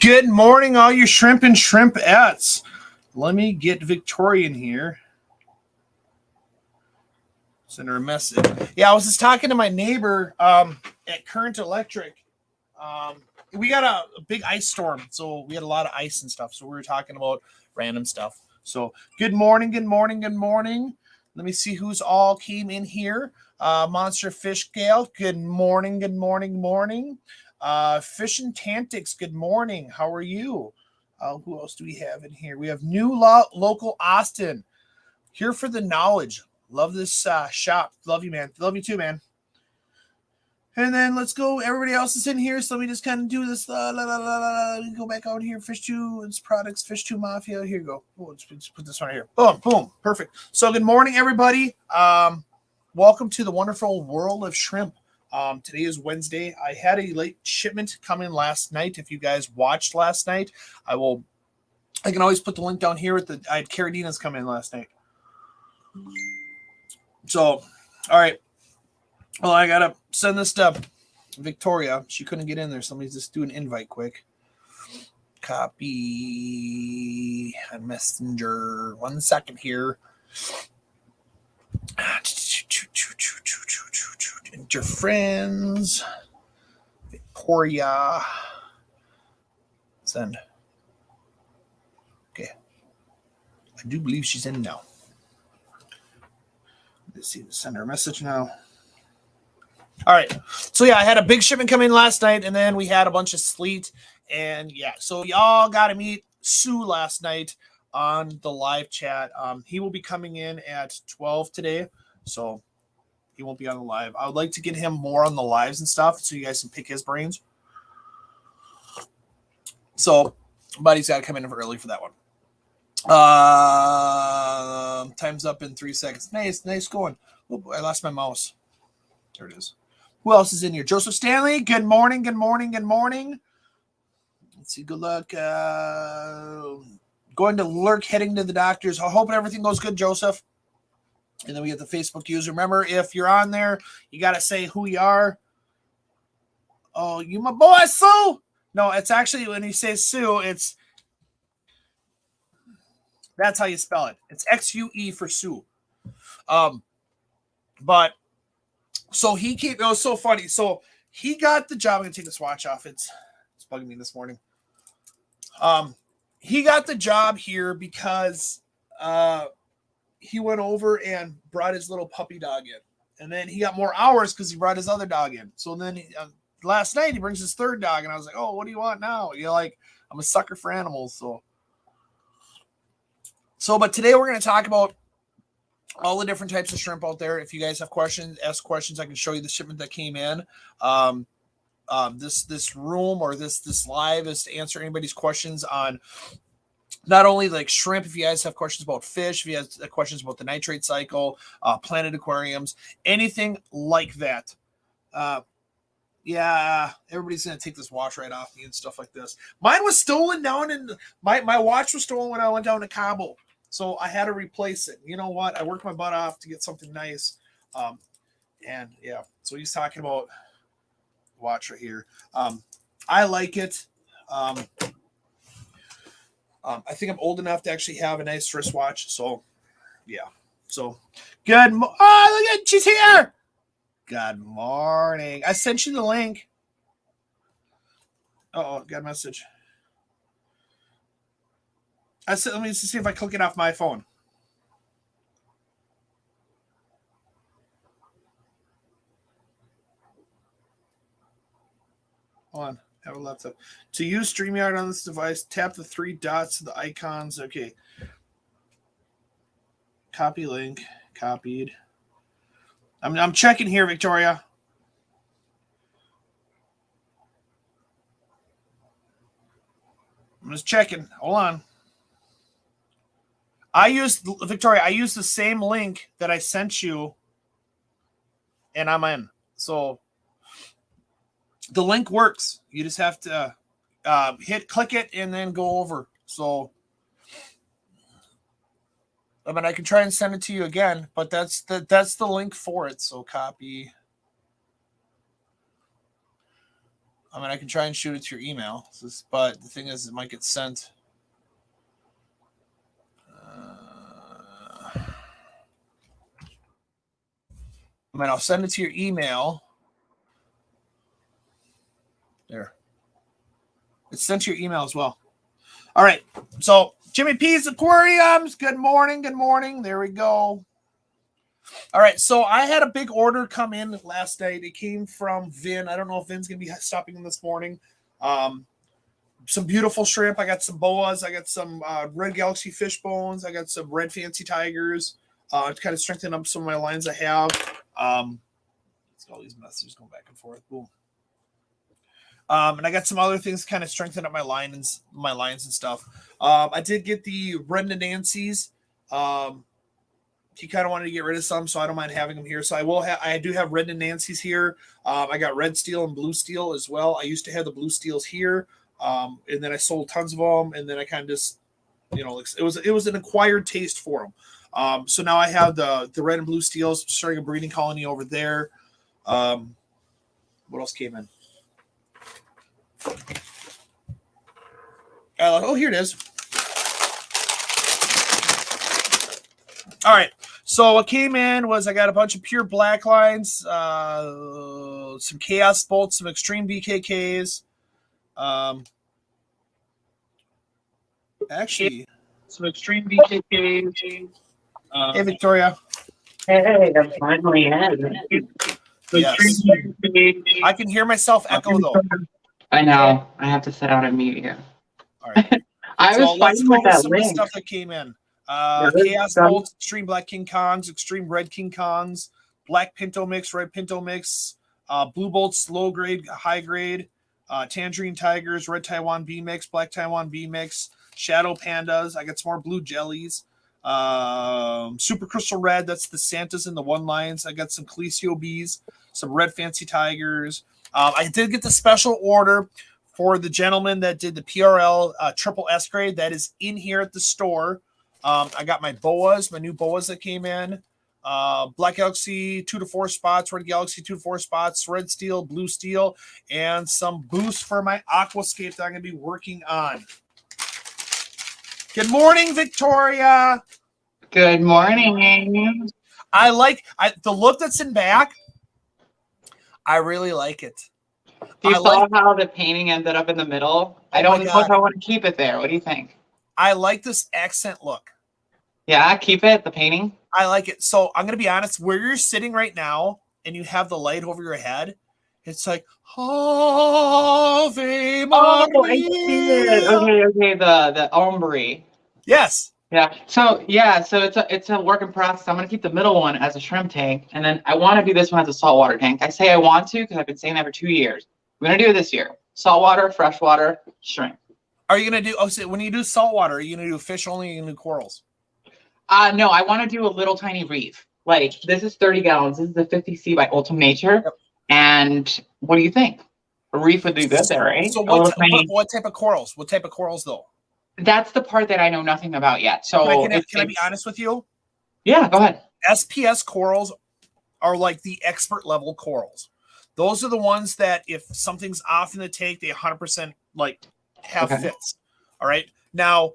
Good morning, all you shrimp and shrimpettes. Let me get Victoria in here. Send her a message. Yeah, I was just talking to my neighbor at Current Electric. We got a big ice storm, so we had a lot of ice and stuff. So we were talking about random stuff. So good morning. Let me see who's all came in here. Monster Fish Gale, good morning. Fish and Tantics, good morning. How are you? Who else do we have in here? We have new local Austin here for the knowledge. Love this shop. Love you, man. Love you too, man. And then let's go. Everybody else is in here, so let me just kind of do this. Go back out here. Fish 2, its products. Fish 2 Mafia. Here you go. Oh, let's put this one here. Boom. Perfect. So good morning, everybody. Welcome to the wonderful world of shrimp. Today is Wednesday. I had a late shipment come in last night. If you guys watched last night, I can always put the link down here. I had Caradinas come in last night. So, all right. Well, I got to send this to Victoria. She couldn't get in there. Somebody's just do an invite quick. Copy on Messenger. 1 second here. Enter friends. Victoria. Send. Okay. I do believe she's in now. Let's see. Send her a message now. All right. So, yeah, I had a big shipment come in last night, and then we had a bunch of sleet. And, yeah, so y'all got to meet Sue last night on the live chat. He will be coming in at 12 today, so he won't be on the live. I would like to get him more on the lives and stuff so you guys can pick his brains. So, but he's got to come in early for that one. Time's up in 3 seconds. Nice going. Oh, I lost my mouse. There it is. Who else is in here? Joseph Stanley. Good morning. Let's see. Good luck. Going to Lurk, heading to the doctors. I hope everything goes good, Joseph. And then we get the Facebook user. Remember, if you're on there, you got to say who you are. Oh, you my boy, Sue? No, it's actually when you say Sue, that's how you spell it. It's XUE for Sue. But so he came. It was so funny. So he got the job. I'm gonna take this watch off. It's bugging me this morning. He got the job here because he went over and brought his little puppy dog in, and then he got more hours because he brought his other dog in. So then last night he brings his third dog, and I was like, "Oh, what do you want now?" You're like, "I'm a sucker for animals." So, but today we're gonna talk about all the different types of shrimp out there. If you guys have questions, ask questions. I can show you the shipment that came in. This room or this live is to answer anybody's questions on not only like shrimp. If you guys have questions about fish, if you have questions about the nitrate cycle, planet aquariums, anything like that. Yeah, everybody's gonna take this watch right off me and stuff like this. Mine was stolen down in my watch was stolen when I went down to Cabo. So I had to replace it. You know what? I worked my butt off to get something nice. And yeah, so he's talking about watch right here. I like it. I think I'm old enough to actually have a nice wristwatch. So yeah. So good. Oh, look at she's here. Good morning. I sent you the link. Oh, got a message. I said, let me see if I click it off my phone. Hold on. Have a laptop. To use StreamYard on this device, tap the 3 dots to the icons. Okay. Copy link. Copied. I'm checking here, Victoria. I'm just checking. Hold on. Victoria, I used the same link that I sent you, and I'm in. So the link works. You just have to click it, and then go over. So I mean, I can try and send it to you again, but that's the link for it. So copy. I mean, I can try and shoot it to your email, but the thing is, it might get sent. I mean, I'll send it to your email. There. It's sent to your email as well. All right. So, Jimmy P's Aquariums. Good morning. Good morning. There we go. All right. So, I had a big order come in last night. It came from Vin. I don't know if Vin's going to be stopping in this morning. Some beautiful shrimp. I got some boas. I got some red galaxy fish bones. I got some red fancy tigers to kind of strengthen up some of my lines I have. Let's all these messages going back and forth. Boom. And I got some other things to kind of strengthen up my lines and stuff. I did get the Red Nancy's. He kind of wanted to get rid of some, so I don't mind having them here. So I do have Red Nancy's here. I got red steel and blue steel as well. I used to have the blue steels here. And then I sold tons of them, and then I kind of just, it was an acquired taste for them. So now I have the red and blue steels, starting a breeding colony over there. What else came in? Oh, here it is. All right. So what came in was I got a bunch of pure black lines, some chaos bolts, some extreme BKKs. Actually, some extreme BKKs. Hey, Victoria. Hey, I'm finally in. Yes. I can hear myself echo though. I know. I have to sit out and mute you. All right. I was fighting with that some link. of the stuff that came in. Chaos bolts, extreme black King Kongs, extreme red King Kongs, black Pinto mix, red Pinto mix, blue bolts, low grade, high grade, tangerine tigers, red Taiwan B mix, black Taiwan B mix, shadow pandas. I got some more blue jellies. Super crystal red, that's the Santas and the one lines. I got some Calicio bees, some red fancy tigers. I did get the special order for the gentleman that did the PRL triple S grade. That is in here at the store. I got my boas, my new boas that came in. Black Galaxy 2 to 4 spots, Red Galaxy 2 to 4 spots, red steel, blue steel, and some boosts for my aquascape that I'm going to be working on. Good morning, Victoria. Good morning. I like the look that's in back. I really like it. You saw how the painting ended up in the middle? I don't know if I want to keep it there. What do you think? I like this accent look. Yeah, keep it, the painting. I like it. So I'm going to be honest, where you're sitting right now and you have the light over your head, it's like, Ave Maria. Oh, I see it. Okay, the ombre. Yes. Yeah. So it's a work in process. I'm gonna keep the middle one as a shrimp tank, and then I want to do this one as a saltwater tank. I say I want to because I've been saying that for 2 years. We're gonna do it this year. Saltwater, freshwater, shrimp. Are you gonna do? Oh, so when you do saltwater, are you gonna do fish only? Or are you gonna do corals? No, I want to do a little tiny reef. Like this is 30 gallons. This is the 50C by Ultimate Nature. Yep. And what do you think? A reef would do good there, right? So what type of corals? What type of corals though? That's the part that I know nothing about yet. So can I be honest with you? Yeah, go ahead. SPS corals are like the expert level corals. Those are the ones that if something's off in the tank, they 100% like have fits. All right. Now,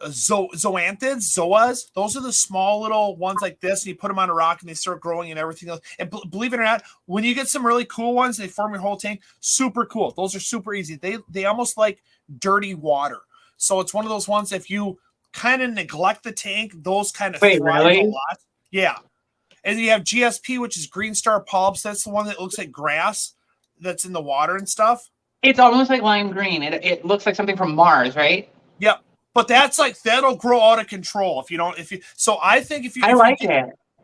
zoanthids, zoas, those are the small little ones like this, and you put them on a rock and they start growing and everything else. And believe it or not, when you get some really cool ones, they form your whole tank. Super cool. Those are super easy. They almost like dirty water. So it's one of those ones, if you kind of neglect the tank, those kind of thrive a lot. Yeah. And then you have GSP, which is green star polyps. That's the one that looks like grass that's in the water and stuff. It's almost like lime green. It looks like something from Mars, right? Yep. But that's like, that'll grow out of control so I think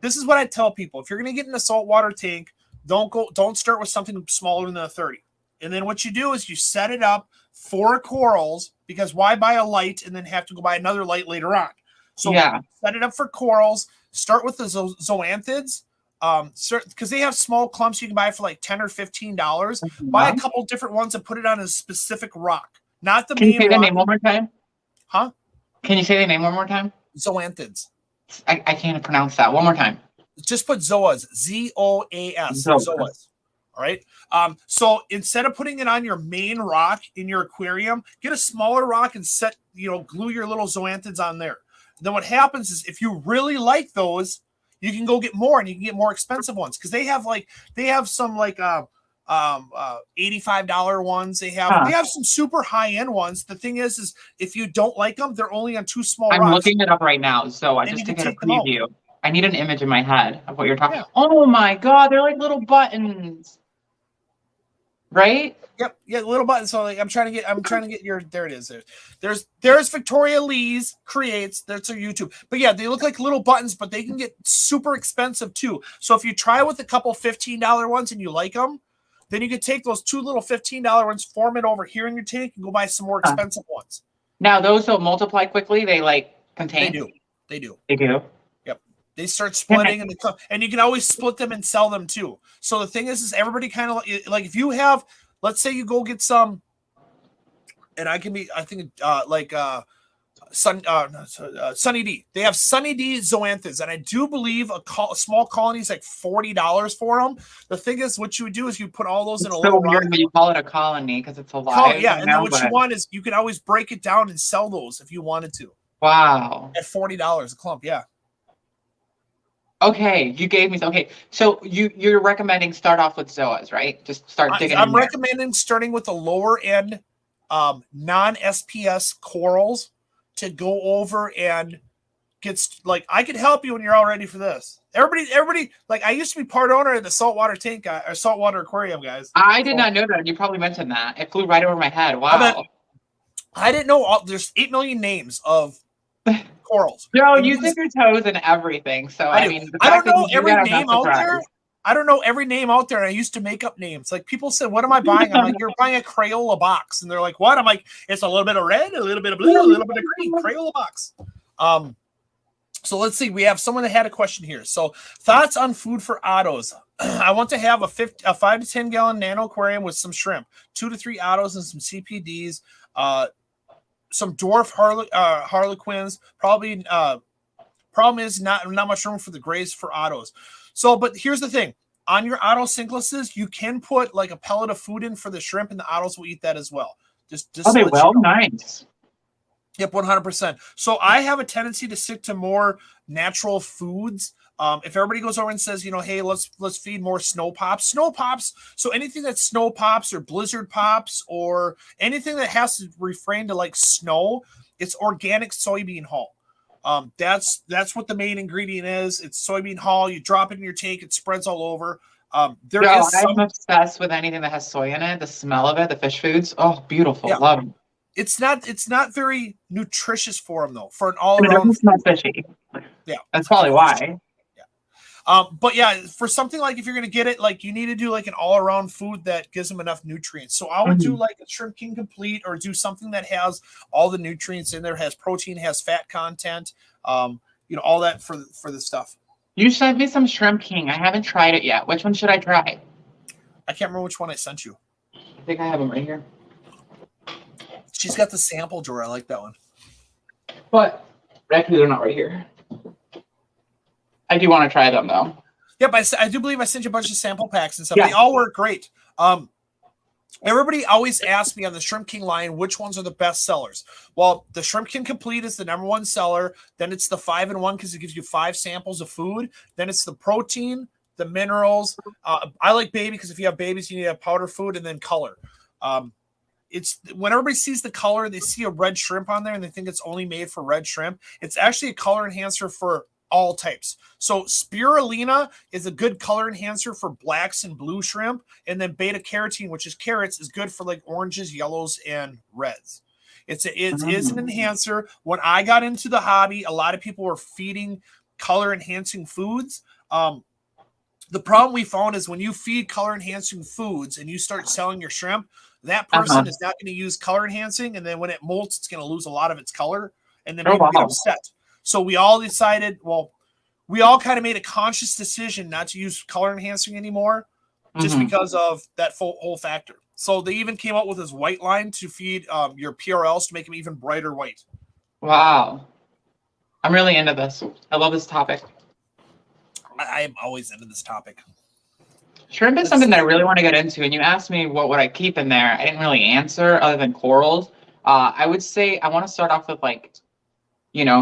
this is what I tell people. If you're going to get in a saltwater tank, don't start with something smaller than a 30. And then what you do is you set it up for corals, because why buy a light and then have to go buy another light later on? So set it up for corals. Start with the zoanthids, because they have small clumps you can buy for like $10 or $15. Mm-hmm. Buy a couple different ones and put it on a specific rock, not the main. Can you say the name one more time? Huh? Can you say the name one more time? Zoanthids. I can't pronounce that. One more time. Just put zoas. ZOAS. Zoas. All right. So instead of putting it on your main rock in your aquarium, get a smaller rock and glue your little zoanthids on there. Then what happens is if you really like those, you can go get more and you can get more expensive ones because they have some $85 ones. They have some super high end ones. The thing is if you don't like them, they're only on 2 small rocks. I'm looking it up right now, so I just to get a preview. I need an image in my head of what you're talking. Yeah. Oh my god, they're like little buttons, right? Yep, yeah, little buttons. So I'm trying to get your. There it is. There's Victoria Lee's creates. That's her YouTube. But yeah, they look like little buttons, but they can get super expensive too. So if you try with a couple $15 ones and you like them, then you can take those 2 little $15 ones, form it over here in your tank, and go buy some more expensive ones. Now those don't multiply quickly. They contain. They do. Yep. They start splitting, and you can always split them and sell them too. So the thing is everybody kind of like if you have. Let's say you go get some, and Sunny D. They have Sunny D zoanthids, and I do believe a small colony is like $40 for them. The thing is, what you would do is you put all those in a little weird when you call it a colony because it's alive. Yeah, and then what you want is you can always break it down and sell those if you wanted to. Wow. At $40 a clump, yeah. Okay, you gave me okay. So you're recommending start off with zoas, right? Just start digging. I'm recommending starting with the lower end non-SPS corals to go over and get I could help you when you're all ready for this. Everybody I used to be part owner of the saltwater tank or saltwater aquarium, guys. I did not know that. You probably mentioned that. It flew right over my head. Wow. I didn't know there's 8 million names of corals. No, you dip your toes in everything. So I mean, I don't know every name out there. I don't know every name out there. And I used to make up names. Like people said, "What am I buying?" I'm like, "You're buying a Crayola box," and they're like, "What?" I'm like, "It's a little bit of red, a little bit of blue, a little bit of green. Crayola box." So let's see. We have someone that had a question here. So thoughts on food for ottos. I want to have a 5 to 10 gallon nano aquarium with some shrimp, 2 to 3 ottos and some CPDs. Some dwarf harlequins. Probably problem is not much room for the grays for ottos. So, but here's the thing: on your otto syncluses, you can put like a pellet of food in for the shrimp, and the ottos will eat that as well. Just they will. Nice. Yep, 100%. So I have a tendency to stick to more natural foods. If everybody goes over and says, hey, let's feed more snow pops. So anything that's snow pops or blizzard pops or anything that has to refrain to like snow, it's organic soybean hull. That's what the main ingredient is. It's soybean hull. You drop it in your tank, it spreads all over. I'm obsessed with anything that has soy in it. The smell of it, the fish foods. Oh, beautiful. Yeah. Love them. It's not very nutritious for them though. For an all around, it's not fishy. Yeah, that's probably why. But yeah, for something like if you're gonna get it, like you need to do like an all around food that gives them enough nutrients. So I would do like a Shrimp King Complete or do something that has all the nutrients in there, has protein, has fat content, all that for the stuff. You sent me some Shrimp King. I haven't tried it yet. Which one should I try? I can't remember which one I sent you. I think I have them right here. She's got the sample drawer. I like that one. But actually, they're not right here. I do want to try them though. Yep, I do believe I sent you a bunch of sample packs and stuff. Yeah. They all work great. Everybody always asks me on the Shrimp King line which ones are the best sellers. Well, the Shrimp King Complete is the #1 seller. Then it's the 5-in-1 because it gives you 5 samples of food. Then it's the protein, the minerals. I like baby because if you have babies, you need to have powder food and then color. It's when everybody sees the color, they see a red shrimp on there and they think it's only made for red shrimp. It's actually a color enhancer for all types. So spirulina is a good color enhancer for blacks and blue shrimp. And then beta carotene, which is carrots, is good for like oranges, yellows, and reds. It is an enhancer. When I got into the hobby, a lot of people were feeding color enhancing foods. The problem we found is when you feed color enhancing foods and you start selling your shrimp, that person is not going to use color enhancing. And then when it molts, it's going to lose a lot of its color and then people get upset. So we all decided, we all kind of made a conscious decision not to use color enhancing anymore just because of that whole factor. So they even came out with this white line to feed your PRLs to make them even brighter white. Wow. I'm really into this. I love this topic. I am always into this topic. Shrimp is something that I really want to get into. And you asked me what would I keep in there. I didn't really answer other than corals. I would say I want to start off with like,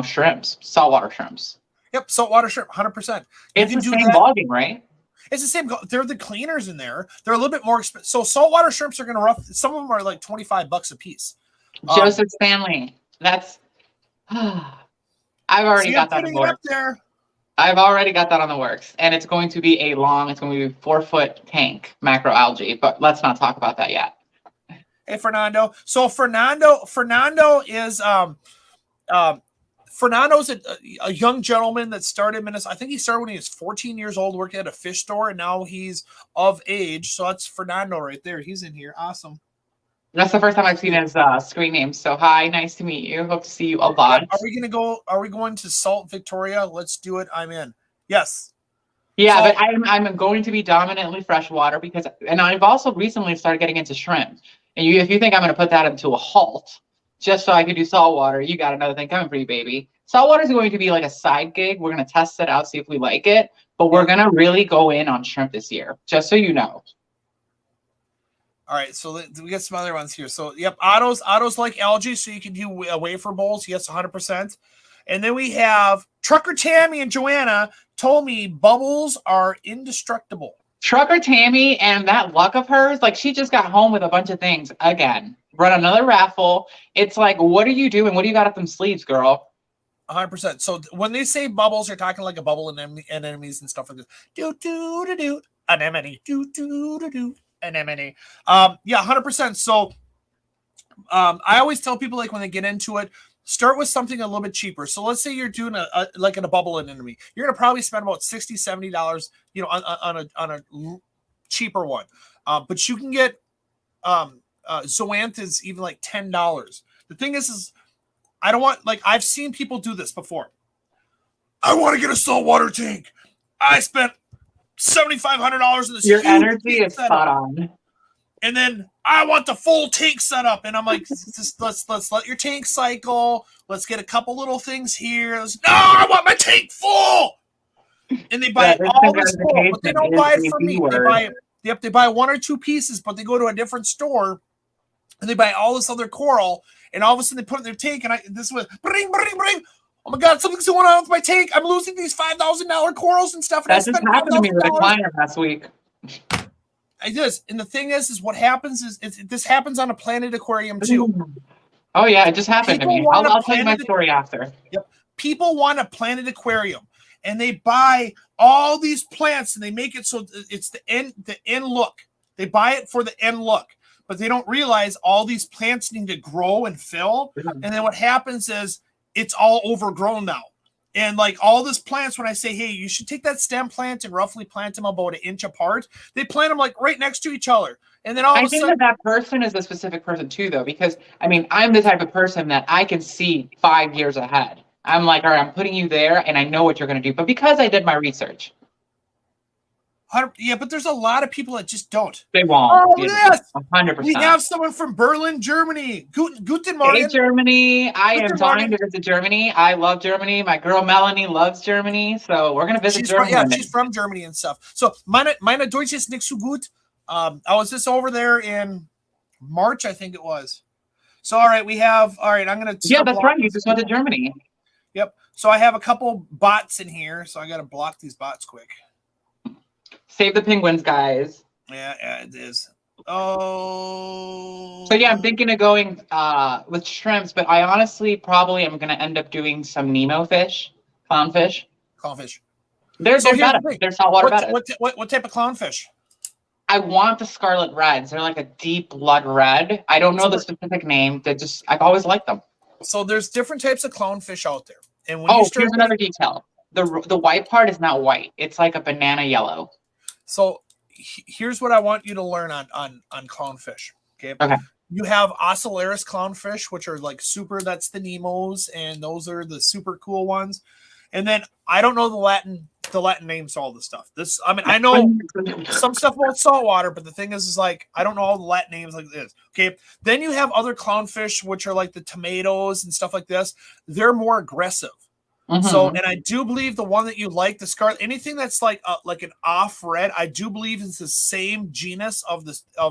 shrimps, saltwater shrimps. Yep, saltwater shrimp, 100%. You It's can the do same that. ballgame, right? It's the same. They're the cleaners in there. They're a little bit more expensive. So saltwater shrimps are going to some of them are like $25 a piece. Joseph Stanley. That's. I've already See, I'm got that in putting the it up works. there. I've already got that on the works, and it's going to be it's going to be 4-foot tank macroalgae, but let's not talk about that yet. Hey, Fernando. So Fernando is Fernando's a young gentleman that started in Minnesota. I think he started when he was 14 years old, working at a fish store, and now he's of age. So that's Fernando right there. He's in here. Awesome. That's the first time I've seen his screen name. So hi, nice to meet you. Hope to see you a lot. Are we going to Salt Victoria? Let's do it. I'm in. Yes. Yeah, so, but I'm going to be dominantly freshwater and I've also recently started getting into shrimp. And if you think I'm going to put that into a halt just so I can do saltwater, you got another thing coming for you, baby. Saltwater is going to be like a side gig. We're going to test it out, see if we like it. But we're going to really go in on shrimp this year, just so you know. All right, so we got some other ones here. So, yep, Otto's like algae, so you can do wafer bowls. Yes, 100%. And then we have Trucker Tammy and Joanna told me bubbles are indestructible. Trucker Tammy and that luck of hers, like she just got home with a bunch of things again. Run another raffle. It's like, what are you doing? What do you got up them sleeves, girl? 100%. So when they say bubbles, they're talking like a bubble anemones and stuff like this. Do anemone. Do anemone. Yeah, 100%. So I always tell people, like, when they get into it, start with something a little bit cheaper. So let's say you're doing like in a bubble anemone. You're gonna probably spend about $60, $70, on a cheaper one. But you can get zoanthids even like $10. The thing is I don't want, like, I've seen people do this before. I want to get a saltwater tank. I spent $7,500 in this. Your energy is spot on. And then I want the full tank set up. And I'm like, let's let your tank cycle. Let's get a couple little things here. No, I want my tank full. And they buy all this full, but they don't buy it from me. They buy one or two pieces, but they go to a different store and they buy all this other coral. And all of a sudden they put it in their tank, and this was bring. Oh my God, something's going on with my tank. I'm losing these $5,000 corals and stuff. And that just happened to me with a client last week. It does. And the thing is what happens is this happens on a Planet Aquarium too. Oh yeah, it just happened to me. I'll tell you my story after. Yep. People want a Planet Aquarium, and they buy all these plants, and they make it so it's the end look. They buy it for the end look. But they don't realize all these plants need to grow and fill. And then what happens is it's all overgrown now. And like all these plants, when I say, hey, you should take that stem plant and roughly plant them about 1 inch apart, they plant them like right next to each other. And then I think that person is a specific person too, though, because I mean, I'm the type of person that I can see 5 years ahead. I'm like, all right, I'm putting you there and I know what you're going to do. But because I did my research. Yeah, but there's a lot of people that just don't. They won't. Oh, yes. 100%. We have someone from Berlin, Germany. Guten Morgen. Hey, Germany. I am dying to visit Germany. I love Germany. My girl Melanie loves Germany. So we're going to visit Germany. She's from Germany and stuff. So meine Deutsch ist nicht so gut. I was just over there in March, I think it was. So, all right, I'm going to. Yeah, that's right. You just went to Germany. Yep. So I have a couple bots in here. So I got to block these bots quick. Save the penguins, guys. Yeah, it is. Oh. So yeah, I'm thinking of going with shrimps, but I honestly probably am going to end up doing some Nemo fish, clownfish. Clownfish. They're better. They're saltwater better. What type of clownfish? I want the scarlet reds. They're like a deep blood red. I don't know the specific name. I've always liked them. So there's different types of clownfish out there. And here's another detail. The white part is not white. It's like a banana yellow. So here's what I want you to learn on clownfish. Okay. You have Ocellaris clownfish, which are like super. That's the Nemos, and those are the super cool ones. And then I don't know the Latin names to all this stuff. I know some stuff about saltwater, but the thing is like I don't know all the Latin names like this. Okay. Then you have other clownfish, which are like the tomatoes and stuff like this. They're more aggressive. So, and I do believe the one that you like, the scarlet, anything that's like an off red, I do believe is the same genus of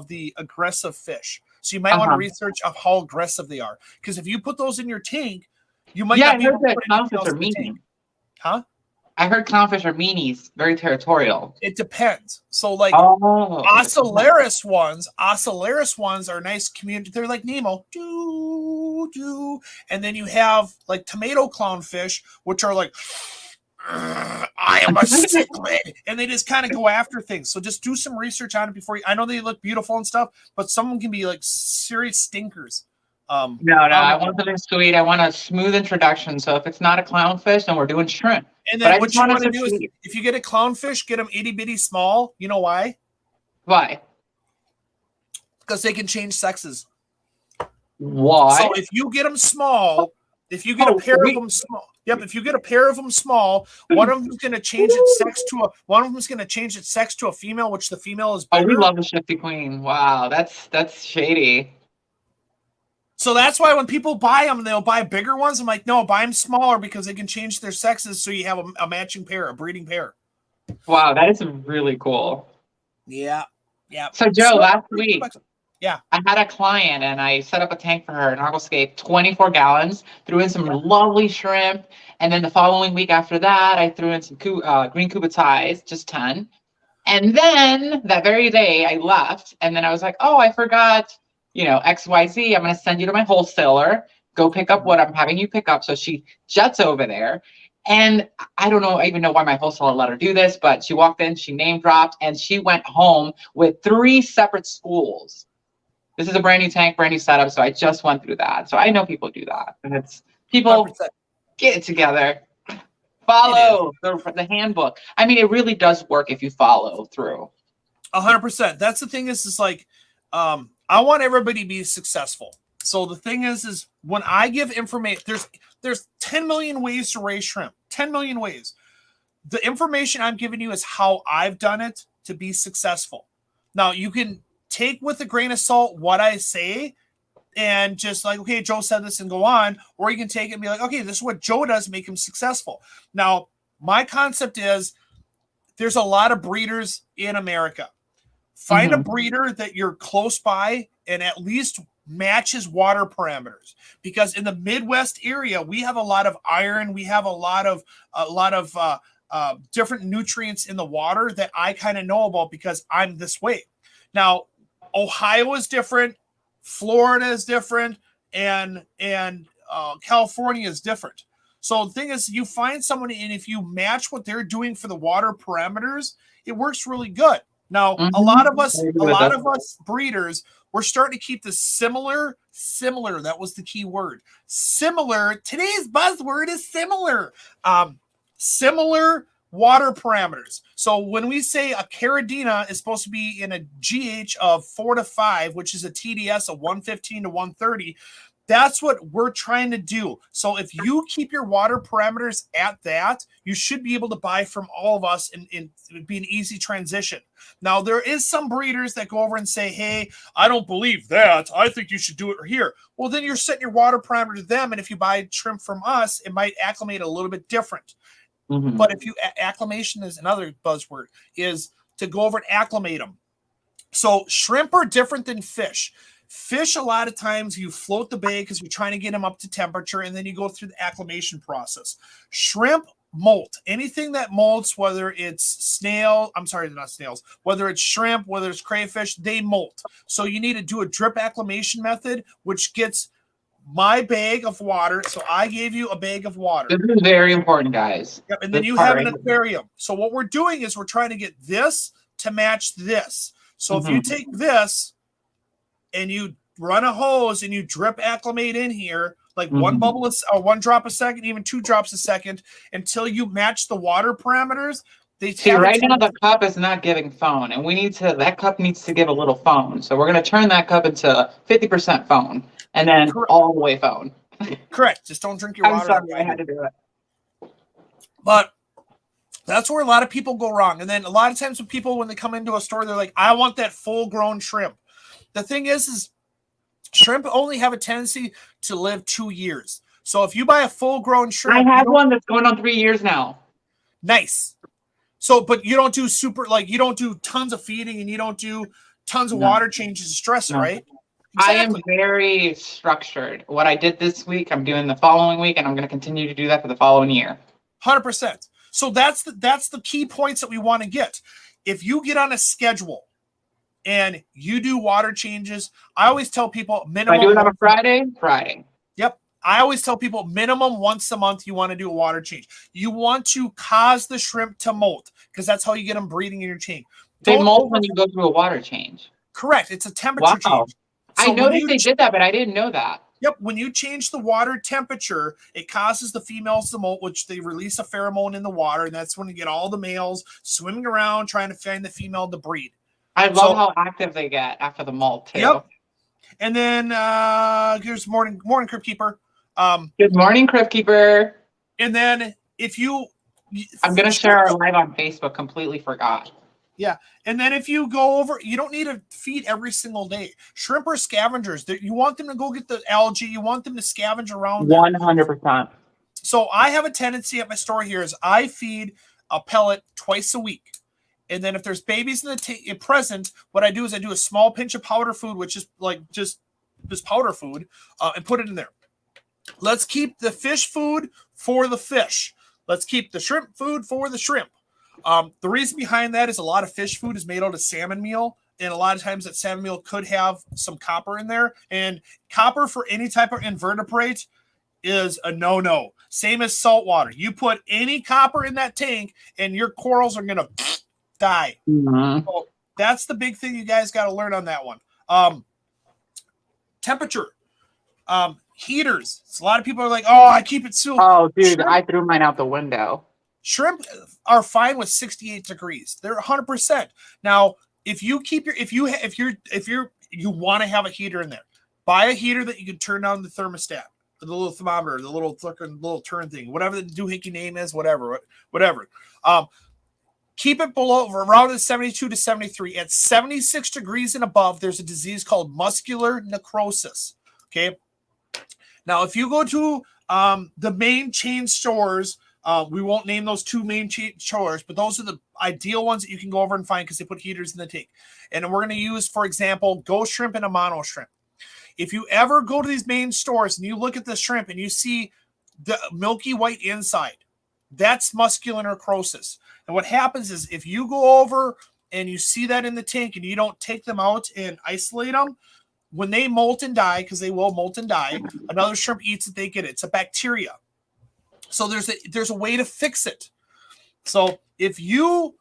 the aggressive fish. So you might want to research of how aggressive they are, because if you put those in your tank, you might not be able to put anything else in the tank. Huh? I heard clownfish are meanies, very territorial. It depends. So like Ocellaris ones are nice community. They're like Nemo. And then you have like tomato clownfish, which are like, I am a cichlid, and they just kind of go after things. So just do some research on it before you. I know they look beautiful and stuff, but some of them can be like serious stinkers. No, I want something sweet. I want a smooth introduction. So if it's not a clownfish, then we're doing shrimp. And then what you want to do is, if you get a clownfish, get them itty bitty small. You know why? Why? Because they can change sexes. Why? So if you get them small, if you get a pair of them small, if you get a pair of them small, one of them is going to change its sex to a female, which the female is bigger. Oh, we love a shifty queen. Wow, that's shady. So that's why when people buy them, they'll buy bigger ones. I'm like, no, buy them smaller because they can change their sexes, so you have a matching pair, a breeding pair. Wow, that is really cool. Yeah. So Joe, last week, I had a client and I set up a tank for her in Aquascape, 24 gallons, threw in some lovely shrimp. And then the following week after that, I threw in some green cubitais, just 10. And then that very day I left, and then I was like, oh, I forgot, XYZ. I'm going to send you to my wholesaler. Go pick up what I'm having you pick up. So she jets over there. And I don't even know why my wholesaler let her do this, but she walked in, she name dropped, and she went home with 3 separate schools. This is a brand new tank, brand new setup. So I just went through that. So I know people do that. And it's people 100%. Get it together. Follow the handbook. I mean, it really does work if you follow through. 100%. That's the thing is like, I want everybody to be successful. So the thing is when I give information, there's 10 million ways to raise shrimp. 10 million ways. The information I'm giving you is how I've done it to be successful. Now you can take with a grain of salt what I say and just like, okay, Joe said this and go on, or you can take it and be like, okay, this is what Joe does to make him successful. Now, my concept is there's a lot of breeders in America. Find a breeder that you're close by and at least matches water parameters, because in the Midwest area, we have a lot of iron. We have a lot of different nutrients in the water that I kind of know about because I'm this way. Now, Ohio is different. Florida is different, and California is different. So the thing is, you find somebody, and if you match what they're doing for the water parameters, it works really good. Now, a lot of us breeders, we're starting to keep this similar. That was the key word. Similar. Today's buzzword is similar. Similar water parameters. So when we say a Caridina is supposed to be in a GH of 4 to 5, which is a TDS of 115 to 130, that's what we're trying to do. So if you keep your water parameters at that, you should be able to buy from all of us and it'd be an easy transition. Now, there is some breeders that go over and say, hey, I don't believe that. I think you should do it here. Well, then you're setting your water parameter to them. And if you buy shrimp from us, it might acclimate a little bit different. But if you acclimation is another buzzword, is to go over and acclimate them. So shrimp are different than fish. Fish, a lot of times you float the bait because you're trying to get them up to temperature, and then you go through the acclimation process. Shrimp molt. Anything that molts, whether it's not snails, whether it's shrimp, whether it's crayfish, they molt. So you need to do a drip acclimation method, which gets my bag of water. So I gave you a bag of water. This is very important, guys. Yep, and then you have an aquarium. So what we're doing is we're trying to get this to match this. So if you take this and you run a hose and you drip acclimate in here, like one drop a second, even 2 drops a second, until you match the water parameters. Right now the cup is not giving foam, and that cup needs to give a little foam. So we're going to turn that cup into 50% foam, and then all the way foam. Correct. Just don't drink your water. I'm sorry, I had to do it. But that's where a lot of people go wrong. And then a lot of times when they come into a store, they're like, I want that full-grown shrimp. The thing is shrimp only have a tendency to live 2 years. So if you buy a full-grown I shrimp, have one that's going on 3 years now. nice. So, but you don't do you don't do tons of feeding and you don't do tons of water changes to stress it, right? Exactly. I am very structured. What I did this week, I'm doing the following week, and I'm going to continue to do that for the following year. 100%. So that's the key points that we want to get. If you get on a schedule and you do water changes, I always tell people minimum. If I do it on a Friday. Yep. I always tell people minimum once a month you want to do a water change. You want to cause the shrimp to molt because that's how you get them breeding in your tank. They molt when you go through a water change. Correct. It's a temperature change. So I noticed they did that, but I didn't know that. Yep. When you change the water temperature, it causes the females to molt, which they release a pheromone in the water. And that's when you get all the males swimming around trying to find the female to breed. I love how active they get after the molt, too. Yep. And then here's morning Crypt Keeper. Good morning, Crypt Keeper. And then I'm going to share our live on Facebook. Completely forgot. Yeah. And then if you go over, you don't need to feed every single day. Shrimp are scavengers. You want them to go get the algae. You want them to scavenge around. 100%. So I have a tendency at my store here is I feed a pellet twice a week. And then if there's babies in the present, what I do is I do a small pinch of powder food, which is like just powder food, and put it in there. Let's keep the fish food for the fish. Let's keep the shrimp food for the shrimp. The reason behind that is a lot of fish food is made out of salmon meal. And a lot of times that salmon meal could have some copper in there. And copper for any type of invertebrate is a no-no. Same as salt water. You put any copper in that tank and your corals are going to die. Mm-hmm. So that's the big thing you guys got to learn on that one. Temperature. Heaters. So a lot of people are like, oh, I keep it sealed. Oh, dude, I threw mine out the window. Shrimp are fine with 68 degrees. They're 100%. Now, if you keep you want to have a heater in there, buy a heater that you can turn down the thermostat, the little thermometer, the little turn thing, whatever the doohickey name is, whatever. Keep it below around 72 to 73. At 76 degrees and above, there's a disease called muscular necrosis. Okay. Now, if you go to the main chain stores, we won't name those two main chain stores, but those are the ideal ones that you can go over and find because they put heaters in the tank. And we're going to use, for example, ghost shrimp and a mono shrimp. If you ever go to these main stores and you look at the shrimp and you see the milky white inside, that's muscular necrosis. And what happens is if you go over and you see that in the tank and you don't take them out and isolate them, when they molt and die, because they will molt and die, another shrimp eats it, they get it. It's a bacteria. So there's a way to fix it. So if you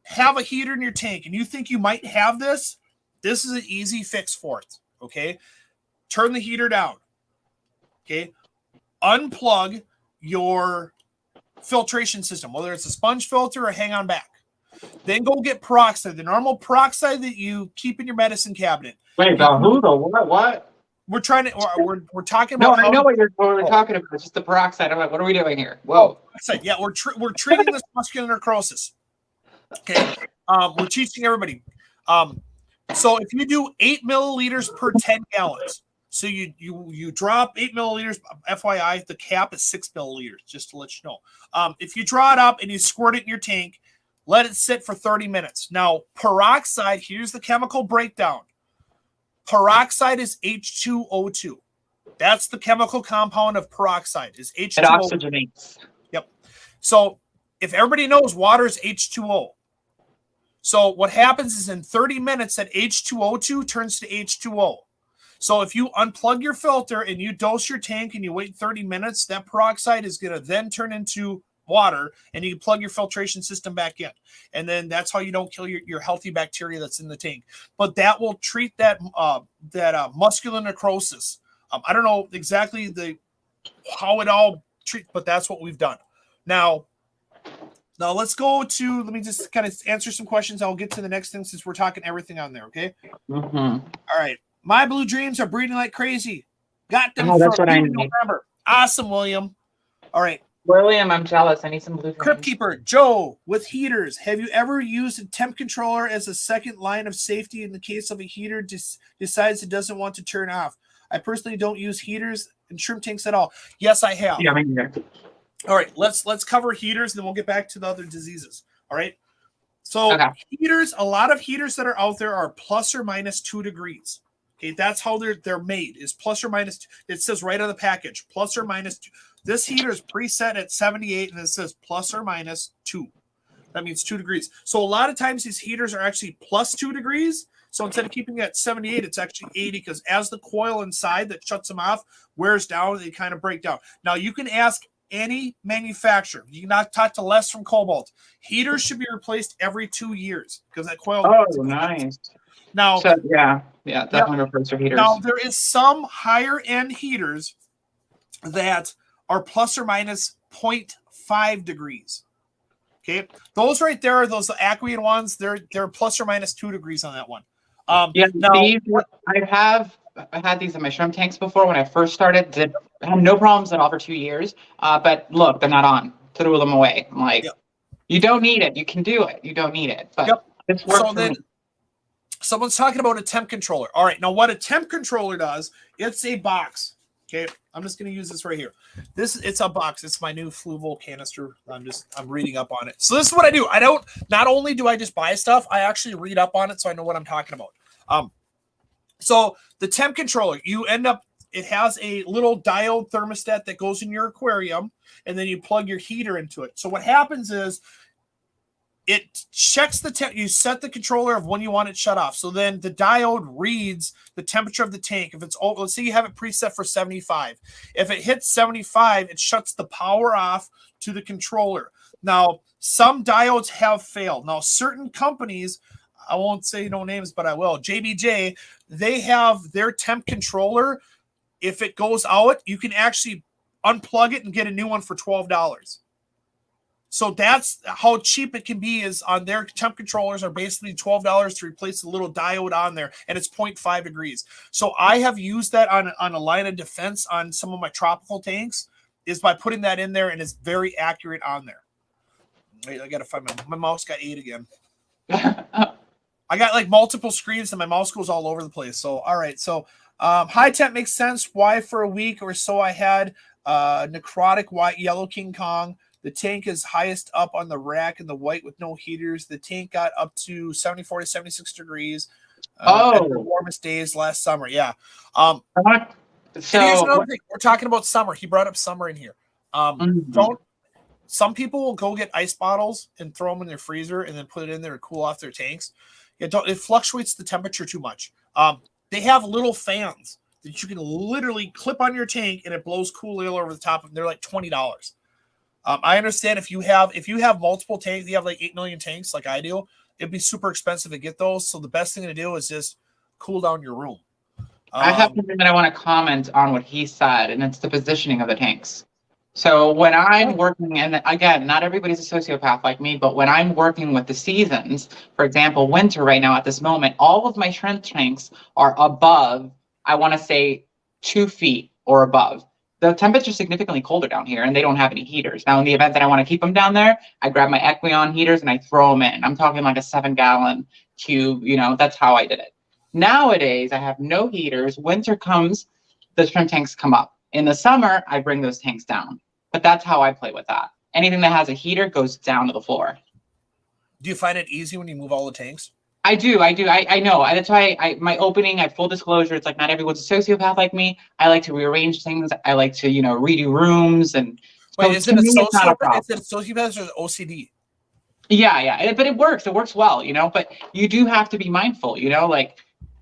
have a heater in your tank and you think you might have this is an easy fix for it. Okay. Turn the heater down. Okay. Unplug your filtration system, whether it's a sponge filter or hang on back. Then go get peroxide, the normal peroxide that you keep in your medicine cabinet. Wait, the who, the what? We're trying to. We're talking about. No, I know what you're talking about. It's just the peroxide. I'm like, what are we doing here? Whoa. Yeah, we're treating this muscular necrosis. Okay, we're teaching everybody. So if you do 8 milliliters per 10 gallons, so you drop 8 milliliters. FYI, the cap is 6 milliliters. Just to let you know. If you draw it up and you squirt it in your tank, let it sit for 30 minutes. Now, peroxide. Here's the chemical breakdown. Peroxide is H2O2. That's the chemical compound of peroxide is H2O. It oxygenates. Yep. So if everybody knows water is H2O. So what happens is in 30 minutes that H2O2 turns to H2O. So if you unplug your filter and you dose your tank and you wait 30 minutes, that peroxide is going to then turn into water and you can plug your filtration system back in. And then that's how you don't kill your healthy bacteria that's in the tank. But that will treat that muscular necrosis. I don't know exactly how it all treats, but that's what we've done. Now let's go to, let me just kind of answer some questions. I'll get to the next thing since we're talking everything on there. Okay. Mm-hmm. All right. My blue dreams are breeding like crazy. Got them that's what I need. November. Awesome, William. All right. William, I'm jealous. I need some blue dreams. Crypt Keeper, Joe, with heaters. Have you ever used a temp controller as a second line of safety in the case of a heater decides it doesn't want to turn off? I personally don't use heaters and shrimp tanks at all. Yes, I have. Yeah, I mean, yeah. All right, let's cover heaters, and then we'll get back to the other diseases. All right. So Okay. heaters, a lot of heaters that are out there are plus or minus 2 degrees. Okay, that's how they're made, is plus or minus. It says right on the package, plus or minus 2. This heater is preset at 78, and it says plus or minus 2. That means 2 degrees. So a lot of times these heaters are actually plus 2 degrees. So instead of keeping it at 78, it's actually 80, because as the coil inside that shuts them off wears down, they kind of break down. Now you can ask any manufacturer. You can not talk to Les from Cobalt. Heaters should be replaced every 2 years because that coil. Oh, nice. Now, so, yeah, definitely replace your heaters. Now there is some higher end heaters that are plus or minus 0.5 degrees. Okay, those right there are those Aqueon ones. They're plus or minus 2 degrees on that one. Now, I have had these in my shrimp tanks before when I first started. I had no problems at all for 2 years. But look, they're not on. Threw them away. I'm like, you don't need it. You can do it. You don't need it. But it's worked for me. Someone's talking about a temp controller. All right, now what a temp controller does, it's a box. Okay, I'm just going to use this right here. It's a box. It's my new Fluval canister. I'm reading up on it. So this is what I do. Not only do I just buy stuff, I actually read up on it so I know what I'm talking about. So the temp controller, it has a little diode thermostat that goes in your aquarium, and then you plug your heater into it. So what happens is it checks the temp. You set the controller of when you want it shut off. So then the diode reads the temperature of the tank. If it's over, let's say you have it preset for 75. If it hits 75, it shuts the power off to the controller. Now, some diodes have failed. Now, certain companies, I won't say no names, but I will. JBJ, they have their temp controller. If it goes out, you can actually unplug it and get a new one for $12. So that's how cheap it can be, is on their temp controllers are basically $12 to replace the little diode on there, and it's 0.5 degrees. So I have used that on a line of defense on some of my tropical tanks, is by putting that in there, and it's very accurate on there. Wait, I got to find my mouse got 8 again. I got like multiple screens and my mouse goes all over the place. So, all right. So high temp makes sense. Why for a week or so I had necrotic white yellow King Kong. The tank is highest up on the rack in the white with no heaters. The tank got up to 74 to 76 degrees at the warmest days last summer. Yeah. So here's another thing. We're talking about summer. He brought up summer in here. Some people will go get ice bottles and throw them in their freezer and then put it in there to cool off their tanks. It fluctuates the temperature too much. They have little fans that you can literally clip on your tank and it blows cool air over the top of them. They're like $20. I understand if you have multiple tanks, you have like 8 million tanks like I do, it'd be super expensive to get those. So the best thing to do is just cool down your room. I have something that I want to comment on what he said, and it's the positioning of the tanks. So when I'm working, and again, not everybody's a sociopath like me, but when I'm working with the seasons, for example, winter right now at this moment, all of my shrimp tanks are above, I want to say 2 feet or above. The temperature is significantly colder down here, and they don't have any heaters. Now, in the event that I want to keep them down there, I grab my Aqueon heaters and I throw them in. I'm talking like a 7-gallon cube. That's how I did it. Nowadays, I have no heaters. Winter comes, the shrimp tanks come up. In the summer, I bring those tanks down. But that's how I play with that. Anything that has a heater goes down to the floor. Do you find it easy when you move all the tanks? I do. I know. That's why my opening, full disclosure, it's like not everyone's a sociopath like me. I like to rearrange things. I like to, redo rooms. And wait, is it a sociopath or OCD? Yeah. But it works. It works well, but you do have to be mindful,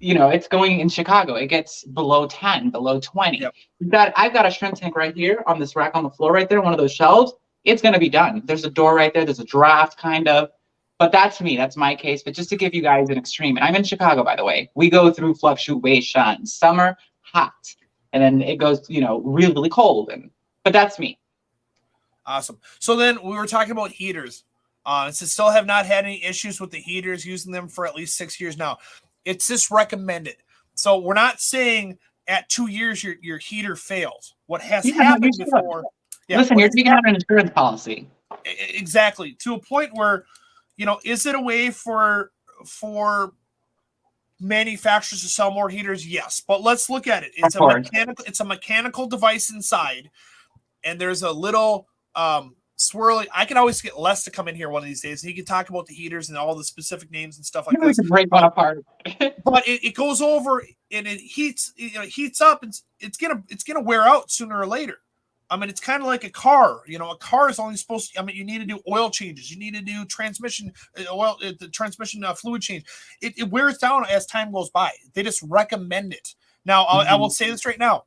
it's going in Chicago. It gets below 10, below 20. Yep. I've got a shrimp tank right here on this rack on the floor right there, one of those shelves. It's going to be done. There's a door right there. There's a draft kind of. But that's me. That's my case. But just to give you guys an extreme, and I'm in Chicago, by the way, we go through fluctuations. Summer, hot. And then it goes, really, really cold. But that's me. Awesome. So then we were talking about heaters. Still have not had any issues with the heaters, using them for at least 6 years now. It's just recommended. So we're not saying at 2 years your heater fails. What has happened before. Listen, you're taking out an insurance policy. Exactly. To a point where, is it a way for manufacturers to sell more heaters? Yes, but let's look at it. It's a mechanical device inside, and there's a little swirly. I can always get Les to come in here one of these days, and he can talk about the heaters and all the specific names and stuff like this. We can break one apart. But it goes over and it heats up, and it's gonna wear out sooner or later. I mean, it's kind of like a car. A car is only supposed to. I mean, you need to do oil changes. You need to do transmission fluid change. It wears down as time goes by. They just recommend it. Now, I will say this right now.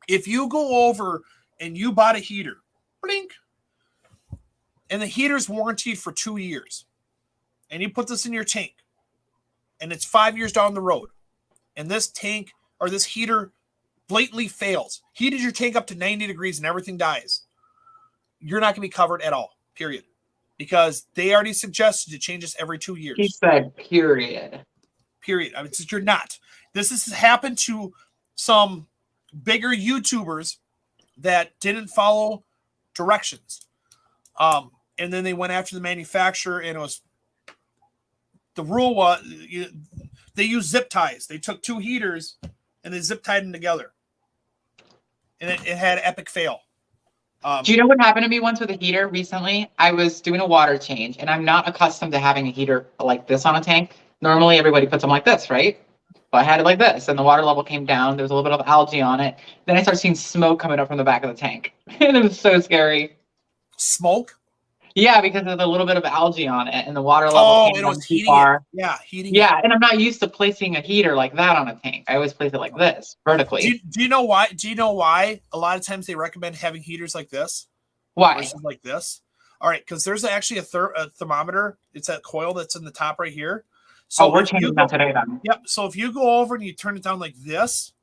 If you go over and you bought a heater, blink, and the heater's warranted for 2 years, and you put this in your tank, and it's 5 years down the road, and this tank or this heater blatantly fails, heated your tank up to 90 degrees and everything dies, you're not going to be covered at all, period. Because they already suggested to change this every 2 years. He said period. Period. I mean, you're not. This has happened to some bigger YouTubers that didn't follow directions. And then they went after the manufacturer, and the rule was they used zip ties. They took 2 heaters and they zip tied them together. And it had an epic fail. Do you know what happened to me once with a heater recently? I was doing a water change, and I'm not accustomed to having a heater like this on a tank. Normally, everybody puts them like this, right? But I had it like this, and the water level came down. There was a little bit of algae on it. Then I started seeing smoke coming up from the back of the tank. And it was so scary. Smoke? Yeah, because there's a little bit of algae on it, and the water level came down too far. Yeah, heating. Yeah, and I'm not used to placing a heater like that on a tank. I always place it like this, vertically. Do you know why? Do you know why a lot of times they recommend having heaters like this? Why? Versus like this? All right, because there's actually a thermometer. It's that coil that's in the top right here. So we're changing that today then. Yep. So if you go over and you turn it down like this,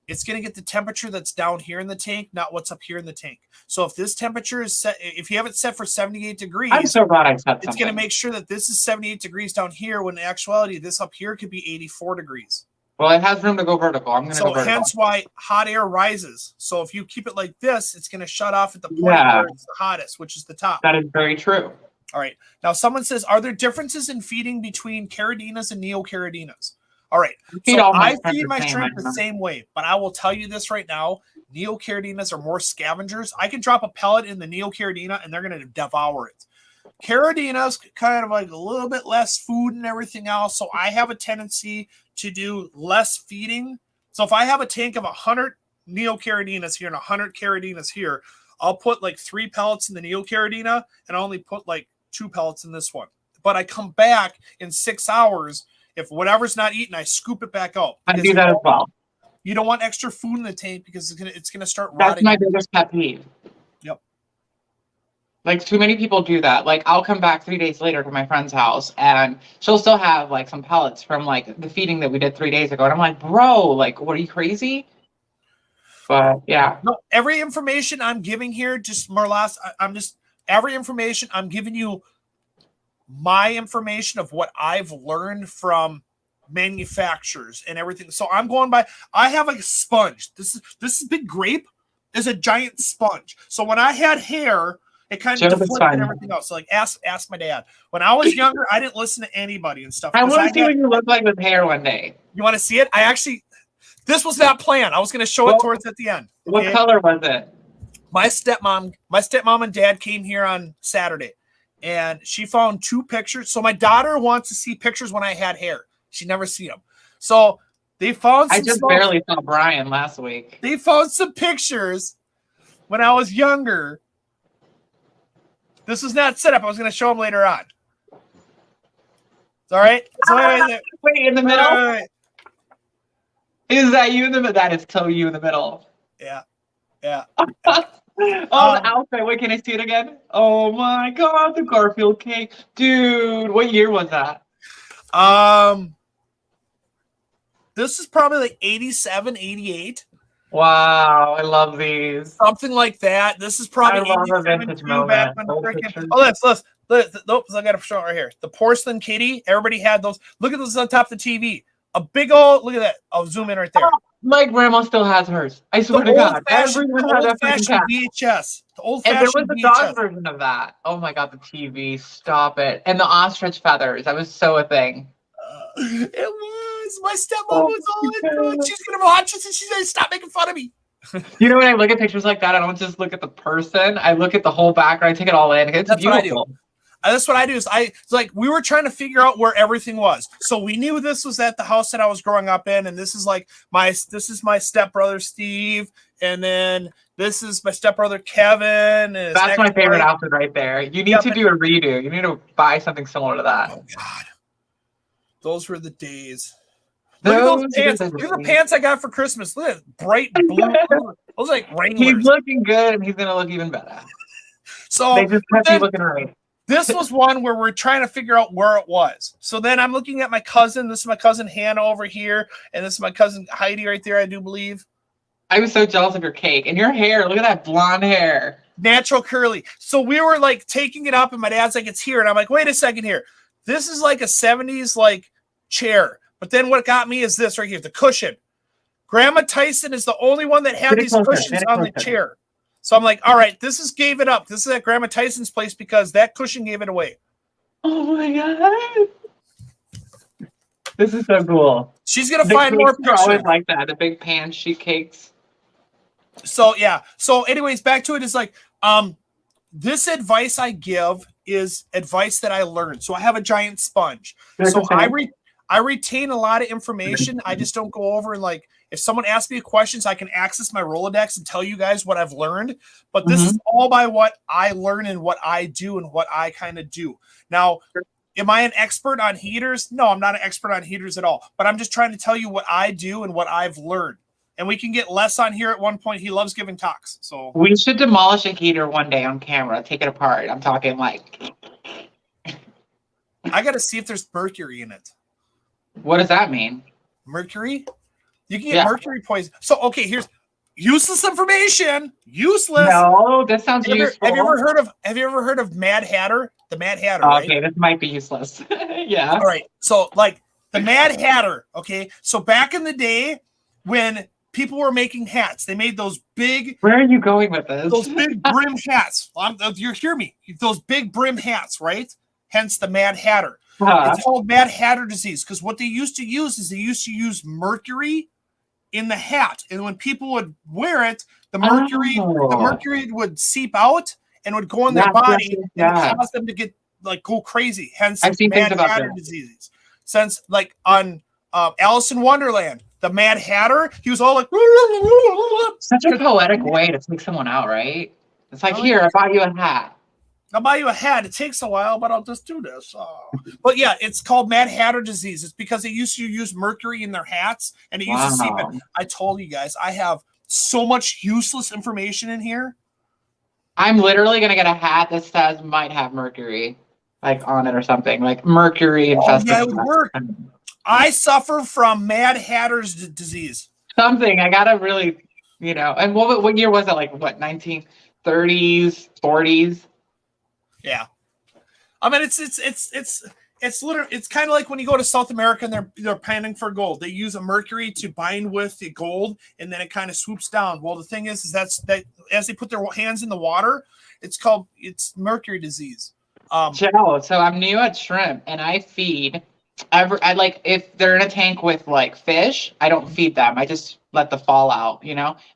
it's going to get the temperature that's down here in the tank, not what's up here in the tank. So if this temperature is set, if you have it set for 78 degrees, I'm so glad I set it's going to make sure that this is 78 degrees down here, when in actuality, this up here could be 84 degrees. Well, it has room to go vertical. I'm going to go vertical. Hence why hot air rises. So if you keep it like this, it's going to shut off at the point where it's the hottest, which is the top. That is very true. All right. Now, someone says, are there differences in feeding between Caradinas and Neocaradinas? All right. So I feed my shrimp the same way, but I will tell you this right now. Neocaradinas are more scavengers. I can drop a pellet in the Neocaradina and they're going to devour it. Caradinas kind of like a little bit less food and everything else. So I have a tendency to do less feeding. So if I have a tank of 100 Neocaradinas here and 100 Caradinas here, I'll put like 3 pellets in the Neocaradina and I'll only put like 2 pellets in this one. But I come back in 6 hours. If whatever's not eaten, I scoop it back out. I do that as well. You don't want extra food in the tank because it's gonna start rotting. That's my biggest pet peeve. Yep. Like, too many people do that. Like, I'll come back 3 days later to my friend's house, and she'll still have like some pellets from like the feeding that we did 3 days ago, and I'm like, bro, like, what, are you crazy? But yeah. No, every information I'm giving here, just more or less, every information I'm giving you. My information of what I've learned from manufacturers and everything. So I'm going by, I have a sponge. This big grape is a giant sponge. So when I had hair, it kind of deflected and everything else. So like ask my dad. When I was younger, I didn't listen to anybody and stuff. I want to see what you look like with hair one day. You want to see it? This was not planned. I was going to show it towards at the end. Okay? What color was it? My stepmom and dad came here on Saturday. And she found 2 pictures. So my daughter wants to see pictures when I had hair. She never seen them. So they found I just barely saw Brian last week. They found some pictures when I was younger. This was not set up. I was going to show them later on. It's all right. So wait, in the middle? Wait. Is that you in the middle? That is so you in the middle. Yeah. Oh, the outfit. Wait, can I see it again? Oh my God, the Garfield cake. Dude, what year was that? This is probably like 87, 88. Wow, I love these. Something like that. This is probably I love a vintage moment. Nope, I got to show it right here. The porcelain kitty. Everybody had those. Look at this on top of the TV. A big old, look at that. I'll zoom in right there. Oh, my grandma still has hers. I swear to God. Everyone had that freaking VHS. The old and there was a dog version of that. Oh my God, the TV. Stop it. And the ostrich feathers. That was so a thing. It was. days. My stepmom was all into it. She's gonna watch this and she's gonna stop making fun of me. You know, when I look at pictures like that, I don't just look at the person. I look at the whole background. I take it all in. It's beautiful. That's what I do. It's like we were trying to figure out where everything was. So we knew this was at the house that I was growing up in, and this is like this is my stepbrother Steve, and then this is my stepbrother Kevin. And that's my favorite outfit right there. You need to do a redo. You need to buy something similar to that. Oh God, those were the days. Look at those pants. Look at the pants I got for Christmas. Look at bright blue. Those like Wranglers. He's looking good, and he's gonna look even better. So they just kept you looking right. This was one where we're trying to figure out where it was. So then I'm looking at my cousin. This is my cousin Hannah over here, and this is my cousin Heidi right there, I do believe. I was so jealous of your cake and your hair. Look at that blonde hair. Natural curly. So we were like taking it up, and my dad's like, it's here. And I'm like, wait a second here. This is like a 70s like chair. But then what got me is this right here, the cushion. Grandma Tyson is the only one that had these cushions on the chair. So I'm like, all right, gave it up. This is at Grandma Tyson's place because that cushion gave it away. Oh my God. This is so cool. She's going to find more pictures. Always like that, the big pan sheet cakes. So, yeah. So anyways, back to it is like, this advice I give is advice that I learned. So I have a giant sponge. So I retain a lot of information. I just don't go over and like, if someone asks me questions, I can access my Rolodex and tell you guys what I've learned. But this is all by what I learn and what I do and what I kind of do. Now, am I an expert on heaters? No, I'm not an expert on heaters at all. But I'm just trying to tell you what I do and what I've learned. And we can get Les on here at one point. He loves giving talks. So we should demolish a heater one day on camera, take it apart. I'm talking like. I got to see if there's mercury in it. What does that mean? Mercury? You can get mercury poison. So, okay, here's useless information. Useless. No, that sounds useful. Have you ever heard of Mad Hatter? The Mad Hatter, okay, this might be useless. Yeah. All right. So, like the Mad Hatter, okay? So back in the day when people were making hats, they made those big. Where are you going with this? Those big brim hats. You hear me? Those big brim hats, right? Hence the Mad Hatter. It's called Mad Hatter disease because what they used to use is they used to use mercury in the hat, and when people would wear it, the mercury would seep out and would go in their body and cause them to get like go crazy. Hence, Mad Hatter disease. Since like on Alice in Wonderland, the Mad Hatter, he was all like such a poetic way to take someone out, right? It's like, here, I bought you a hat. I'll buy you a hat. It takes a while, but I'll just do this. But yeah, it's called Mad Hatter disease. It's because they used to use mercury in their hats, and it used to seep in. I told you guys, I have so much useless information in here. I'm literally gonna get a hat that says might have mercury, like on it or something, like mercury infested. Yeah, it would work. I suffer from Mad Hatter's disease. Something I gotta really, And what year was it? Like what, 1930s, 40s? Yeah, I mean it's literally it's kind of like when you go to South America and they're panning for gold. They use a mercury to bind with the gold, and then it kind of swoops down. Well, the thing is that as they put their hands in the water, it's mercury disease. Joe, so I'm new at shrimp, and I feed. I like if they're in a tank with like fish, I don't feed them. I just let the fall out,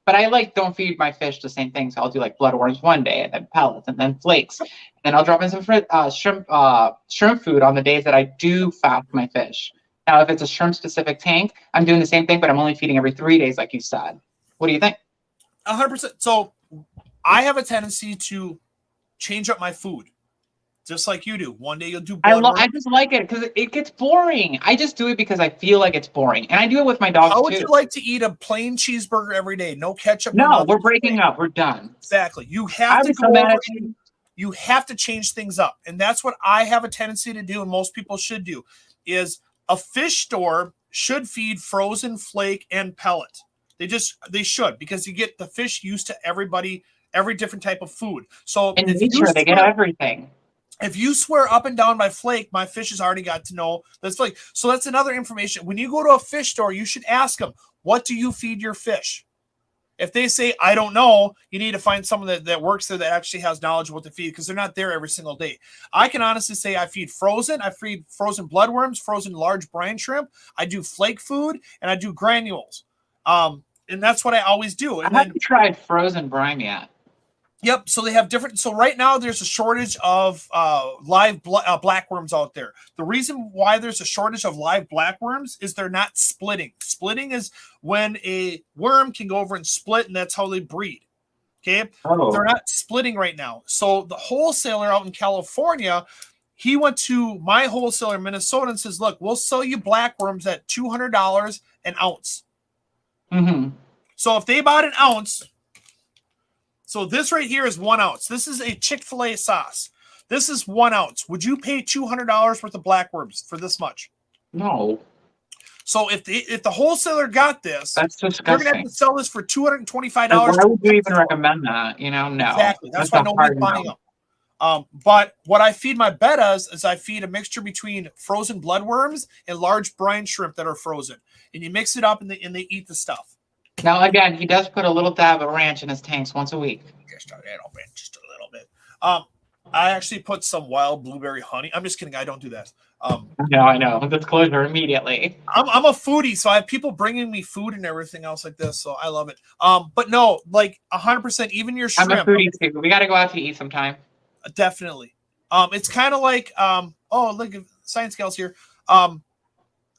But I like don't feed my fish the same thing. So I'll do like bloodworms one day, and then pellets, and then flakes, and I'll drop in some shrimp food on the days that I do fast my fish. Now, if it's a shrimp specific tank, I'm doing the same thing, but I'm only feeding every 3 days, like you said. What do you think? 100%. So I have a tendency to change up my food. Just like you do. One day you'll do I just like it because it gets boring. I just do it because I feel like it's boring. And I do it with my dogs, How would you like to eat a plain cheeseburger every day? No ketchup? No, we're breaking up. We're done. Exactly. You have you have to change things up. And that's what I have a tendency to do, and most people should do, is a fish store should feed frozen, flake, and pellet. They should, because you get the fish used to every different type of food. So in nature, they get everything. If you swear up and down my flake, my fish has already got to know that's flake. So that's another information. When you go to a fish store, you should ask them, what do you feed your fish? If they say, I don't know, you need to find someone that works there that actually has knowledge of what to feed because they're not there every single day. I can honestly say I feed frozen bloodworms, frozen large brine shrimp. I do flake food and I do granules. And that's what I always do. And I haven't tried frozen brine yet. Yep. So they have different. So right now there's a shortage of live blackworms out there. The reason why there's a shortage of live blackworms is they're not splitting. Splitting is when a worm can go over and split, and that's how they breed. Okay. Oh. They're not splitting right now. So the wholesaler out in California, he went to my wholesaler in Minnesota and says, "Look, we'll sell you blackworms at $200 an ounce." Mm-hmm. So if they bought an ounce. So this right here is 1 ounce. This is a Chick-fil-A sauce. This is 1 ounce. Would you pay $200 worth of blackworms for this much? No. So if the wholesaler got this, that's disgusting. They're going to have to sell this for $225. Why would you even recommend that? You know, no. Exactly. That's why nobody's buying them. But what I feed my bettas is I feed a mixture between frozen bloodworms and large brine shrimp that are frozen. And you mix it up and they eat the stuff. Now, again, he does put a little dab of ranch in his tanks once a week. Just a little bit. I actually put some wild blueberry honey. I'm just kidding. I don't do that. No, I know. Disclosure immediately. I'm a foodie, so I have people bringing me food and everything else like this, so I love it. But no, like 100%, even your shrimp. I'm a foodie too. We got to go out to eat sometime. Definitely. It's kind of like, oh, look, Science Gal's here.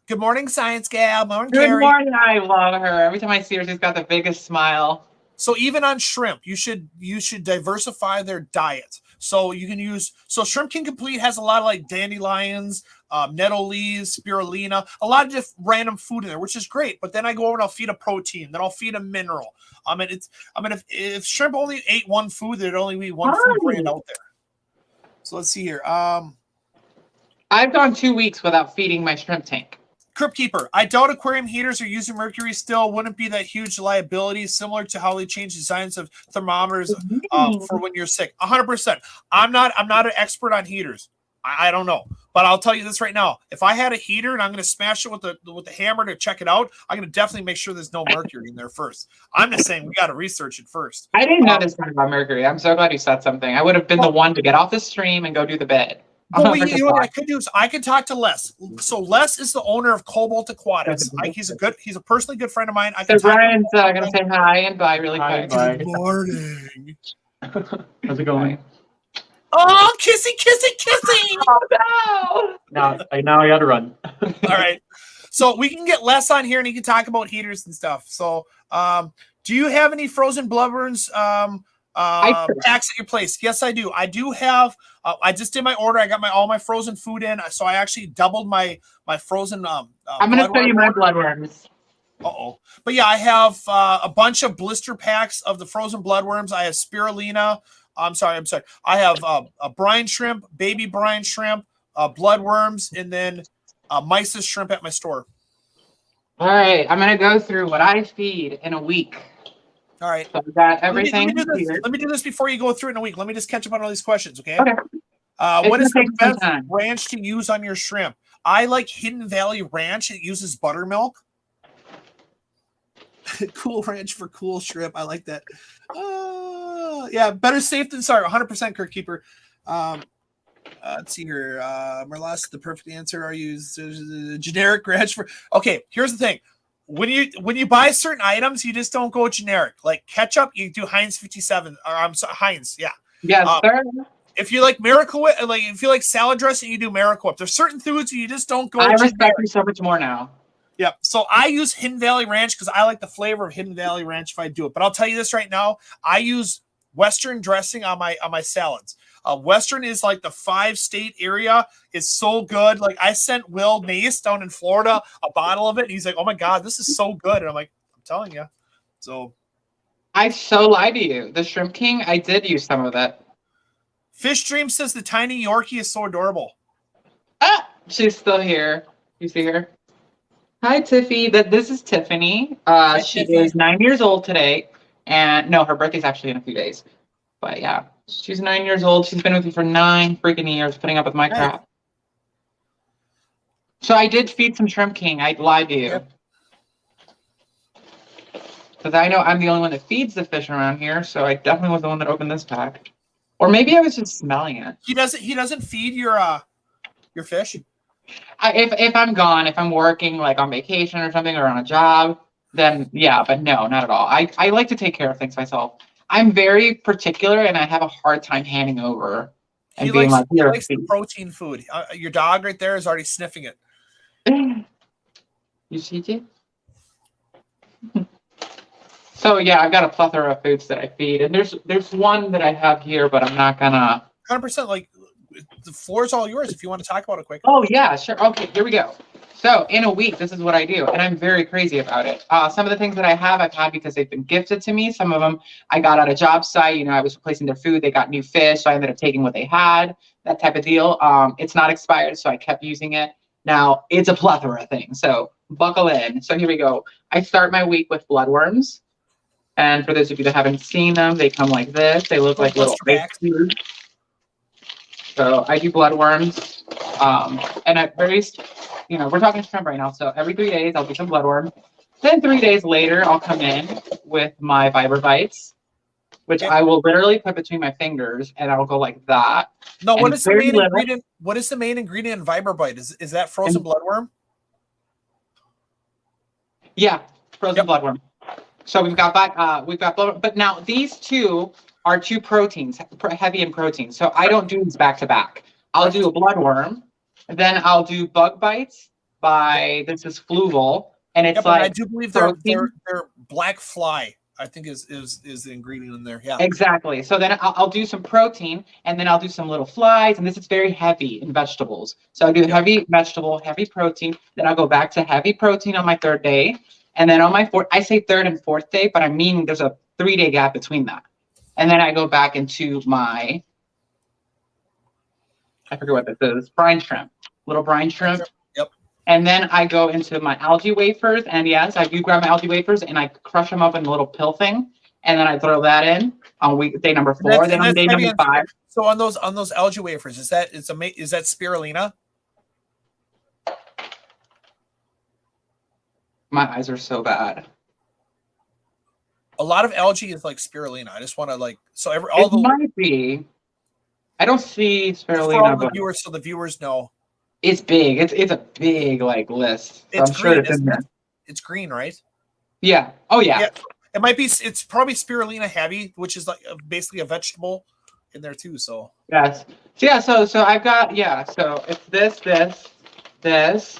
Good morning, Science Gal. Morning, Good Carrie. morning. I love her. Every time I see her, she's got the biggest smile. So even on shrimp, you should diversify their diet. So you can use Shrimp King Complete has a lot of like dandelions, nettle leaves, spirulina, a lot of just random food in there, which is great. But then I go over and I'll feed a protein, then I'll feed a mineral. If shrimp only ate one food, there'd only be one food brand out there. So let's see here. I've gone 2 weeks without feeding my shrimp tank. Crypt Keeper, I doubt aquarium heaters are using mercury still. Wouldn't be that huge liability, similar to how they change designs of thermometers for when you're sick. 100%. I'm not an expert on heaters. I don't know, but I'll tell you this right now. If I had a heater and I'm going to smash it with the hammer to check it out, I'm going to definitely make sure there's no mercury in there first. I'm just saying we got to research it first. I didn't know this thing about mercury. I'm so glad you said something. I would have been the one to get off the stream and go do the bed. But you know what I could do is I could talk to Les. So Les is the owner of Cobalt Aquatics. He's a personally good friend of mine. So Brian's gonna say hi and bye really quick. Good morning. How's it going? Oh, kissy, kissy, kissy! Oh no! Now I gotta run. All right. So we can get Les on here and he can talk about heaters and stuff. So do you have any frozen bloodworms packs at your place? Yes, I do. I do have. I just did my order. I got all my frozen food in, so I actually doubled my frozen. I'm gonna show you my bloodworms. But yeah, I have a bunch of blister packs of the frozen bloodworms. I have spirulina. I'm sorry. I have a brine shrimp, baby brine shrimp, bloodworms, and then mysis shrimp at my store. All right, I'm gonna go through what I feed in a week. All right. So we got everything. Let me do this before you go through it in a week. Let me just catch up on all these questions, okay? Okay. What is the best ranch to use on your shrimp? I like Hidden Valley Ranch. It uses buttermilk. Cool ranch for cool shrimp. I like that. Yeah, better safe than sorry. 100% Kirk Keeper. Let's see here. Merlas, the perfect answer. Are you generic ranch for? Okay, here's the thing. When you buy certain items, you just don't go generic. Like ketchup, you do Heinz 57. Or I'm sorry, Heinz. Yeah. Yes, sir. If you like Miracle Whip, like if you like salad dressing, you do Miracle Whip. There's certain foods you just don't go. I respect you so much more now. Yeah. So I use Hidden Valley Ranch because I like the flavor of Hidden Valley Ranch if I do it. But I'll tell you this right now. I use Western dressing on my salads. Western is like the 5-state area. It's so good. Like I sent Will Nace down in Florida a bottle of it. And he's like, oh my God, this is so good. And I'm like, I'm telling you. So I so lied to you. The Shrimp King, I did use some of that. Fish Dream says the tiny Yorkie is so adorable. Ah, she's still here. You see her? Hi, Tiffy. This is Tiffany. She is 9 years old today. And no, her birthday's actually in a few days. But yeah, she's 9 years old. She's been with me for 9 freaking years, putting up with my crap. So I did feed some Shrimp King. I lied to you. Yep. Because I know I'm the only one that feeds the fish around here, so I definitely was the one that opened this pack. Or maybe I was just smelling it. He doesn't feed your fish. If I'm gone, if I'm working like on vacation or something or on a job, then yeah, but no, not at all. I like to take care of things myself. I'm very particular and I have a hard time handing over and He being likes like, he here, likes the protein food. Your dog right there is already sniffing it. You see, Jay? So yeah, I've got a plethora of foods that I feed, and there's one that I have here, but I'm not gonna. 100%. Like the floor is all yours if you want to talk about it quick. Oh yeah, sure. Okay, here we go. So in a week, this is what I do, and I'm very crazy about it. Some of the things that I've had because they've been gifted to me. Some of them I got at a job site. You know, I was replacing their food. They got new fish, so I ended up taking what they had. That type of deal. It's not expired, so I kept using it. Now it's a plethora thing, so buckle in. So here we go. I start my week with bloodworms. And for those of you that haven't seen them, they come like this. They look like little ice cubes. So I do bloodworms. And at very, we're talking shrimp right now. So every 3 days, I'll do some bloodworms. Then 3 days later, I'll come in with my Viber bites, which I will literally put between my fingers, and I'll go like that. No, what is the main ingredient? What is the main ingredient in Viber bite? Is that frozen bloodworm? Yeah, frozen bloodworm. So we've got bloodworm, but now these two are two proteins, heavy in protein. So I don't do these back to back. I'll do a bloodworm, then I'll do bug bites this is Fluval, and it's like I do believe they're black fly. I think is the ingredient in there. Yeah, exactly. So then I'll do some protein, and then I'll do some little flies, and this is very heavy in vegetables. So I do heavy vegetable, heavy protein. Then I'll go back to heavy protein on my third day. And then on my I say third and fourth day, but I mean there's a 3 day gap between that. And then I go back into my, I forget what this is, brine shrimp, little brine shrimp. Yep. And then I go into my algae wafers. And yes, I do grab my algae wafers and I crush them up in a little pill thing. And then I throw that in on day number 4. Then on day number 5. So on those algae wafers, is that spirulina? My eyes are so bad. A lot of algae is like spirulina. I just want to might be. I don't see spirulina. For all the viewers, so the viewers know. It's big. It's a big list. So it's green. It's green, right? Yeah. Oh yeah. It might be. It's probably spirulina heavy, which is like basically a vegetable in there too. So yes. So yeah. So I've got So it's this.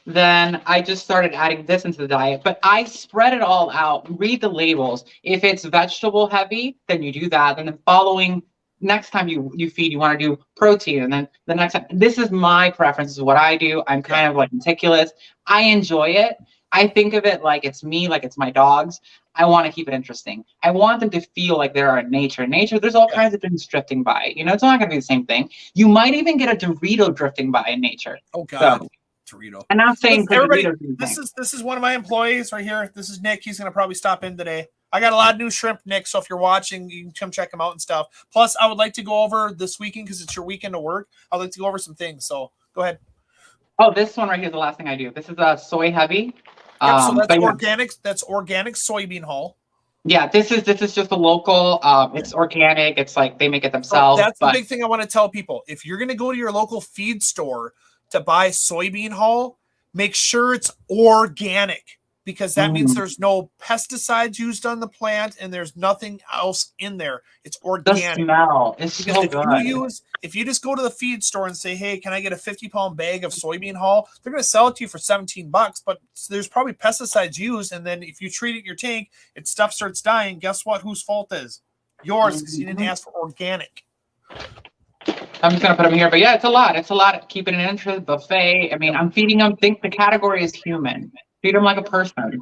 Then I just started adding this into the diet, but I spread it all out. Read the labels. If it's vegetable heavy, then you do that. And then next time you feed, you want to do protein. And then the next time, this is my preference, this is what I do. I'm kind of like meticulous. I enjoy it. I think of it like it's me, like it's my dogs. I want to keep it interesting. I want them to feel like they're in nature. In nature, there's all kinds of things drifting by. It's not going to be the same thing. You might even get a Dorito drifting by in nature. Oh, God. So, Dorito. I'm not saying everybody. This is one of my employees right here. This is Nick. He's gonna probably stop in today. I got a lot of new shrimp, Nick. So if you're watching, you can come check him out and stuff. Plus, I would like to go over this weekend because it's your weekend to work. I'd like to go over some things. So go ahead. Oh, this one right here is the last thing I do. This is a soy heavy. So that's organic. That's organic soybean hull. Yeah, this is just a local. It's organic. It's like they make it themselves. That's the big thing I want to tell people. If you're gonna go to your local feed store to buy soybean hull, make sure it's organic because that means there's no pesticides used on the plant and there's nothing else in there. It's organic. The smell is so good. If you just go to the feed store and say, hey, can I get a 50-pound bag of soybean hull? They're going to sell it to you for $17, but there's probably pesticides used. And then if you treat it in your tank, stuff starts dying. Guess what? Whose fault is? Yours because you didn't ask for organic. I'm just gonna put them here, but yeah, it's a lot. It's a lot. Keeping an interest buffet. I mean, I'm feeding them. Think the category is human. Feed them like a person.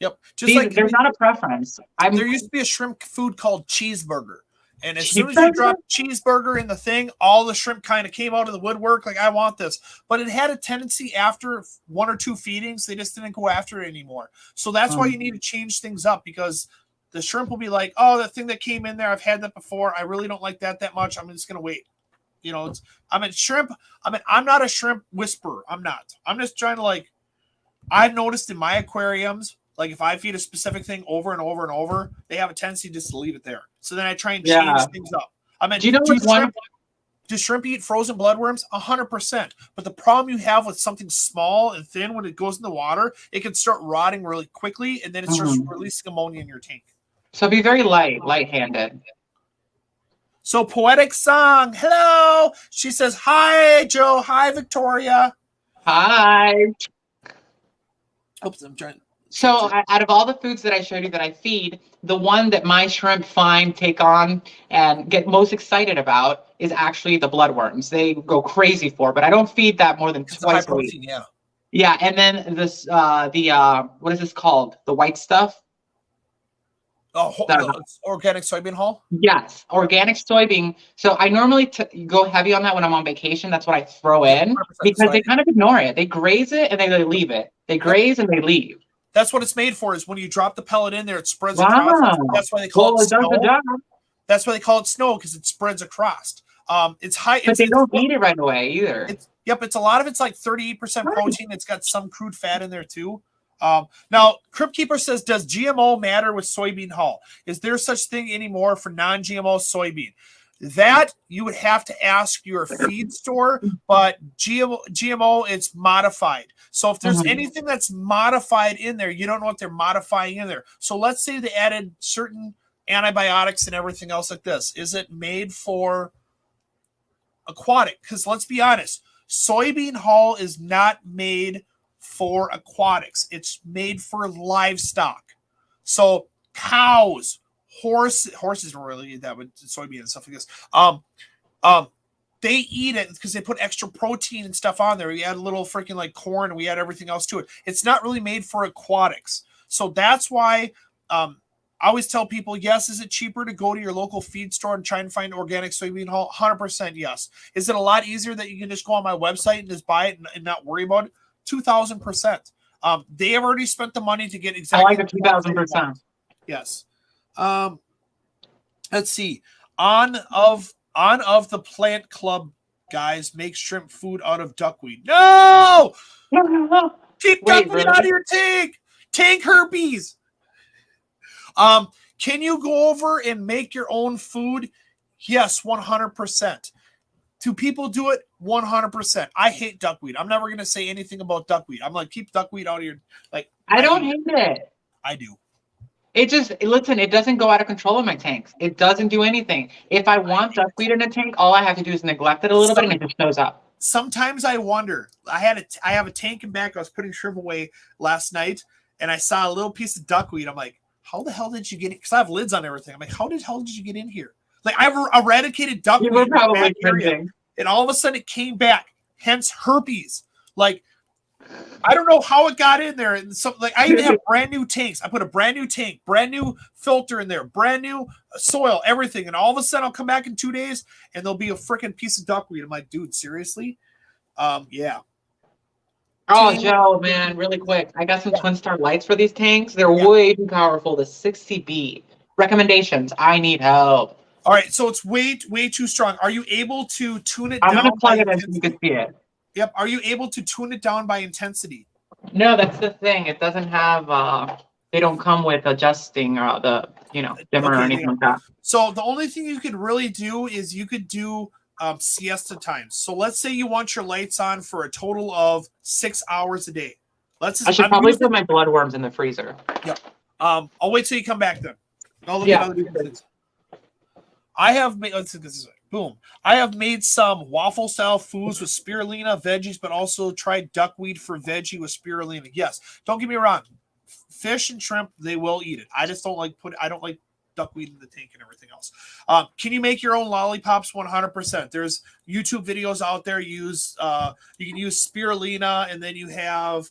Yep. There's not a preference. There used to be a shrimp food called cheeseburger, and as soon as you drop cheeseburger in the thing, all the shrimp kind of came out of the woodwork. Like I want this, but it had a tendency after 1 or 2 feedings, they just didn't go after it anymore. So that's why you need to change things up because the shrimp will be like, oh, that thing that came in there, I've had that before. I really don't like that much. I'm just gonna wait. Shrimp. I'm not a shrimp whisperer. I'm not. I'm just trying to I've noticed in my aquariums, Like if I feed a specific thing over and over and over, they have a tendency just to leave it there. So then I try and change things up. I mean, Do you know which one? do shrimp eat frozen bloodworms? 100%. But the problem you have with something small and thin, when it goes in the water, it can start rotting really quickly, and then it starts releasing ammonia in your tank. So be very light-handed. So Poetic Song, hello. She says, hi, Joe. Hi, Victoria. Hi. Oops, I'm trying. So out of all the foods that I showed you that I feed, the one that my shrimp find, take on, and get most excited about is actually the bloodworms. They go crazy for, but I don't feed that more than twice a week. Yeah. Yeah, and then this, what is this called? The white stuff? Oh, organic soybean hull? Yes, organic soybean. So I normally go heavy on that when I'm on vacation. That's what I throw in because they kind of ignore it. They graze it and they leave it. They graze and they leave. That's what it's made for, is when you drop the pellet in there, it spreads across. That's why they call it snow. That's why they call it snow, because it spreads across. It's high. But they don't eat it right away either. It's a lot of it's like 38% protein. It's got some crude fat in there too. Now, Crypt Keeper says, does GMO matter with soybean hull? Is there such thing anymore for non-GMO soybean? That you would have to ask your feed store, but GMO it's modified. So if there's anything that's modified in there, you don't know what they're modifying in there. So let's say they added certain antibiotics and everything else like this. Is it made for aquatic? Because let's be honest, soybean hull is not made for aquatics. It's made for livestock. So cows, horses don't really eat that with soybean and stuff like this. They eat it because they put extra protein and stuff on there. We add a little freaking like corn and we add everything else to it. It's not really made for aquatics. So that's why I always tell people, yes, is it cheaper to go to your local feed store and try and find organic soybean hull? 100% yes. Is it a lot easier that you can just go on my website and just buy it and not worry about it? 2,000%. They have already spent the money to get exactly. I like the 2,000%. Yes. Let's see. On of the Plant Club guys make shrimp food out of duckweed. No! Keep duckweed out of your tank. Tank herpes. Can you go over and make your own food? Yes, 100%. Do people do it? 100%. I hate duckweed. I'm never gonna say anything about duckweed. I'm like, keep duckweed out of your like. I don't hate it. I do. It just, listen, it doesn't go out of control in my tanks. It doesn't do anything. If I want duckweed in a tank, all I have to do is neglect it a little bit and it just shows up. Sometimes I wonder. I have a tank in back. I was putting shrimp away last night and I saw a little piece of duckweed. I'm like, how the hell did you get it? Because I have lids on everything. I'm like, how the hell did you get in here? Like, I've eradicated duckweed. You were probably area, and all of a sudden it came back. Hence herpes. Like, I don't know how it got in there. And so, like, I even have brand new tanks. I put a brand new tank, brand new filter in there, brand new soil, everything. And all of a sudden, I'll come back in 2 days, and there'll be a freaking piece of duckweed. I'm like, dude, seriously? Yeah. Oh, Joe, man, really quick. I got some Twin Star lights for these tanks. They're way too powerful. The 60B. Recommendations. I need help. All right, so it's way too strong. Are you able to tune it down? I'm going to plug it in so you can see it. Yep. Are you able to tune it down by intensity? No, that's the thing. It doesn't have, they don't come with adjusting or the, dimmer or anything like that. So the only thing you could really do is you could do siesta times. So let's say you want your lights on for a total of 6 hours a day. I should probably put my bloodworms in the freezer. Yep. I'll wait till you come back then. I'll look at other things. I have made, let's see this way. Boom. I have made some waffle style foods with spirulina, veggies, but also tried duckweed for veggie with spirulina. Yes. Don't get me wrong. Fish and shrimp, they will eat it. I just don't like I don't like duckweed in the tank and everything else. Can you make your own lollipops? 100%. There's YouTube videos out there. You can use spirulina, and then you have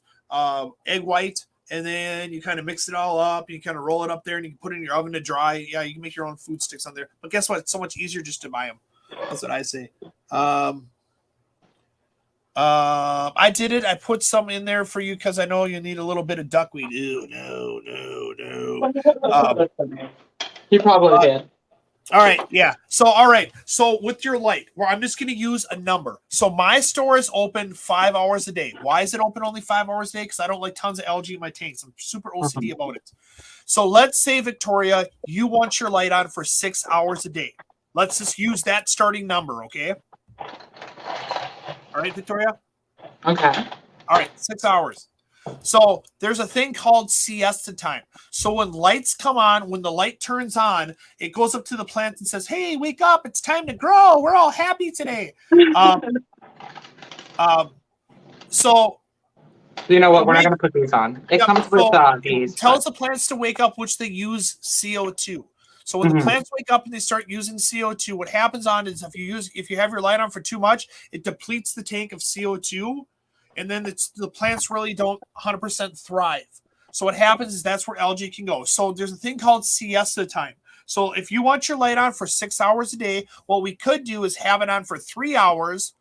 egg white, and then you kind of mix it all up. You kind of roll it up there, and you can put it in your oven to dry. Yeah, you can make your own food sticks on there. But guess what? It's so much easier just to buy them. That's what I say. I did it. I put some in there for you because I know you need a little bit of duckweed. Ew, no. He probably did. All right, yeah. So, all right. So, with your light, well, I'm just going to use a number. So, my store is open 5 hours a day. Why is it open only 5 hours a day? Because I don't like tons of algae in my tanks. I'm super OCD about it. So, let's say, Victoria, you want your light on for 6 hours a day. Let's just use that starting number, okay? All right, Victoria? Okay. All right, 6 hours. So there's a thing called siesta time. So when lights come on, when the light turns on, it goes up to the plant and says, "Hey, wake up! It's time to grow. We're all happy today." So You know what? We're not going to put these on. It comes with these. It tells the plants to wake up, which they use CO2. So when the plants wake up and they start using CO2, what happens on is if you have your light on for too much, it depletes the tank of CO2. And then the plants really don't 100% thrive. So what happens is that's where algae can go. So there's a thing called siesta time. So if you want your light on for 6 hours a day, what we could do is have it on for 3 hours,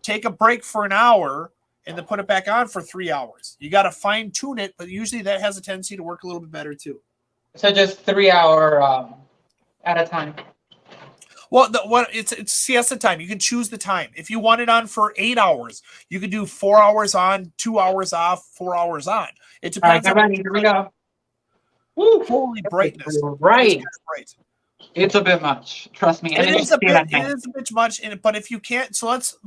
take a break for an hour, and then put it back on for 3 hours. You got to fine tune it, but usually that has a tendency to work a little bit better too. So just 3 hour at a time. Well, it's siesta time. You can choose the time. If you want it on for 8 hours, you can do 4 hours on, 2 hours off, 4 hours on. It depends. All right, here we go. Woo! Holy brightness! Right. It's a bit much. Trust me. It is a bit much. But if you can't, so let's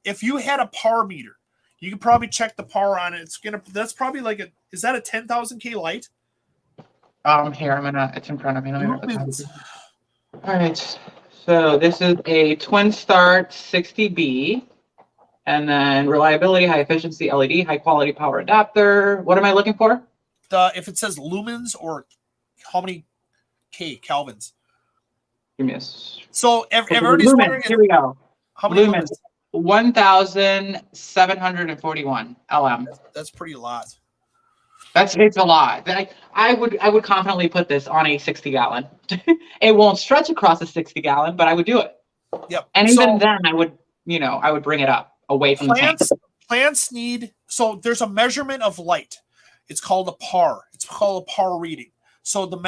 if you had a par meter, you could probably check the par on it. That's probably is that a 10,000K light? Here it's in front of me. All right. So this is a twin start 60B, and then reliability, high efficiency LED, high quality power adapter. What am I looking for? If it says lumens or how many kelvins. Give me So everybody's wondering. Here we go. How many lumens? 1,741 LM. That's pretty a lot. It's a lot. I would confidently put this on a 60-gallon. It won't stretch across a 60-gallon, but I would do it. Yep. And even then, I would bring it up away from the tank. Plants need. So there's a measurement of light. It's called a par. It's called a par reading. So the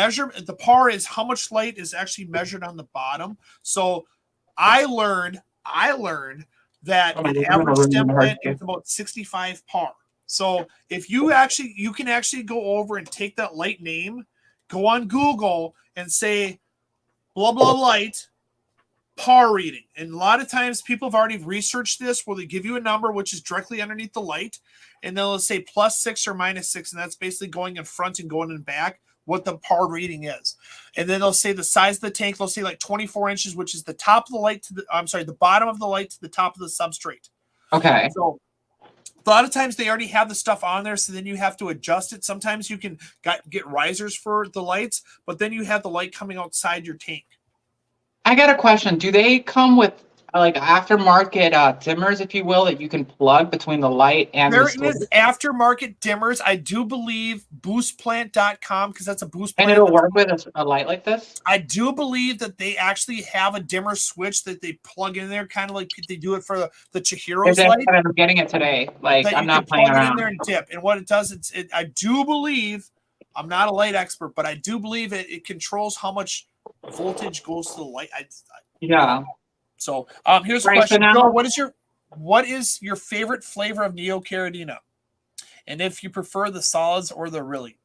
par is how much light is actually measured on the bottom. So I learned that an average stem plant is about 65 par. So if you can actually go over and take that light name, go on Google and say blah blah light par reading. And a lot of times people have already researched this where they give you a number which is directly underneath the light, and they'll say +6 or -6, and that's basically going in front and going in back what the par reading is. And then they'll say the size of the tank, they'll say like 24 inches, which is the top of the light the bottom of the light to the top of the substrate. Okay. So a lot of times they already have the stuff on there, so then you have to adjust it. Sometimes you can get risers for the lights, but then you have the light coming outside your tank. I got a question. Do they come with aftermarket dimmers, if you will, that you can plug between the light and there the is aftermarket dimmers. I do believe boostplant.com, because that's a boost plant. And it'll work with a light like this? I do believe that they actually have a dimmer switch that they plug in there, kind of like they do it for the Chihiro's light. I'm getting it today. I'm not playing around. Plug it in there and dip. And what it does, I do believe, I'm not a light expert, but I do believe it controls how much voltage goes to the light. Yeah. So here's a question. Joe, what is your favorite flavor of Neocaridina? And if you prefer the solids or the really?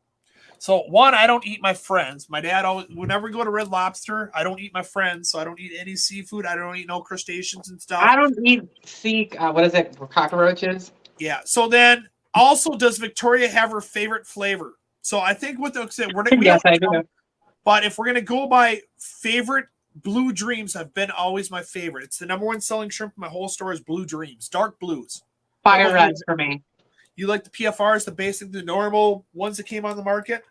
So one, I don't eat my friends. My dad always, whenever we go to Red Lobster, I don't eat my friends. So I don't eat any seafood. I don't eat no crustaceans and stuff. I don't eat cockroaches? Yeah. So then also, does Victoria have her favorite flavor? So I think Yes, I do. But if we're going to go by favorite, Blue Dreams have been always my favorite. It's the #1 selling shrimp in my whole store is Blue Dreams, dark blues. Fire reds for me. You like the PFRs, the normal ones that came on the market?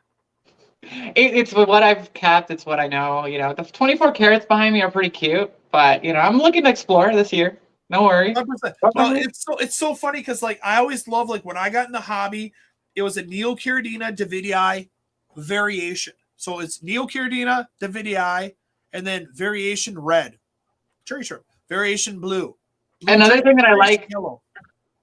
It's what I've kept. It's what I know. The 24 carats behind me are pretty cute, but I'm looking to explore this year. No worries. 100%. Well, it's so funny because I always love when I got in the hobby, it was a Neocaridina Davidii variation. So it's Neocaridina Davidii, and then variation red, cherry shrimp, variation blue. Another thing that I like, yellow.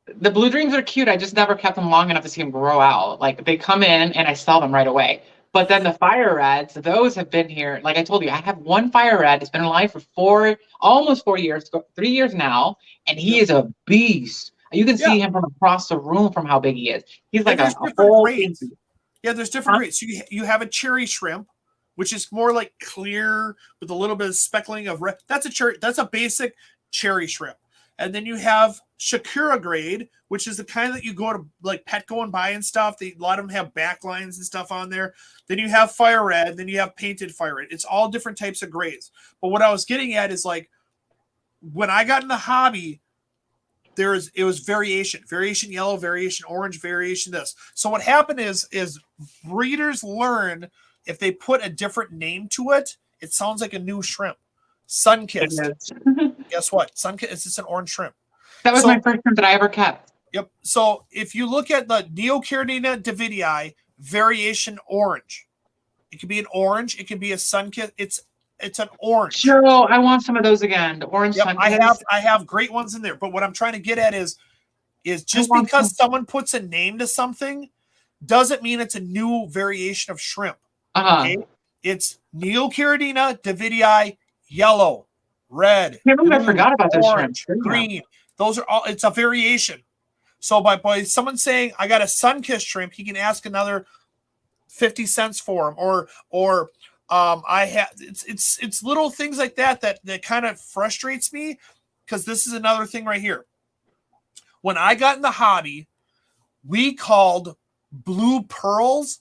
The Blue Dreams are cute. I just never kept them long enough to see them grow out. They come in and I sell them right away. But then the fire reds, those have been here. Like I told you, I have one fire red. It's been alive for almost 4 years, 3 years now, and he is a beast. You can see him from across the room from how big he is. He's like a whole grades. Yeah, there's different grades. So you have a cherry shrimp, which is more like clear with a little bit of speckling of red. That's a basic cherry shrimp. And then you have Shakura grade, which is the kind that you go to like Petco and buy and stuff. A lot of them have backlines and stuff on there. Then you have fire red, then you have painted fire red. It's all different types of grades. But what I was getting at is like when I got in the hobby, it was variation yellow, variation orange, variation this. So what happened is breeders learn if they put a different name to it, it sounds like a new shrimp. Sun-kissed. Guess what? Sun-kissed is just an orange shrimp. That was my first shrimp that I ever kept. Yep. So if you look at the Neocaridina davidii, variation orange. It could be an orange. It could be a sun-kissed. It's an orange. Joe, I want some of those again. The orange sun-kissed. I have great ones in there. But what I'm trying to get at is just because someone puts a name to something doesn't mean it's a new variation of shrimp. Okay? It's Neocaridina davidii, yellow, red, blue, I forgot about those shrimps. Green. Those are all. It's a variation. So by someone saying I got a sun-kissed shrimp, he can ask another 50 cents for him, or I have. It's little things like that kind of frustrates me because this is another thing right here. When I got in the hobby, we called blue pearls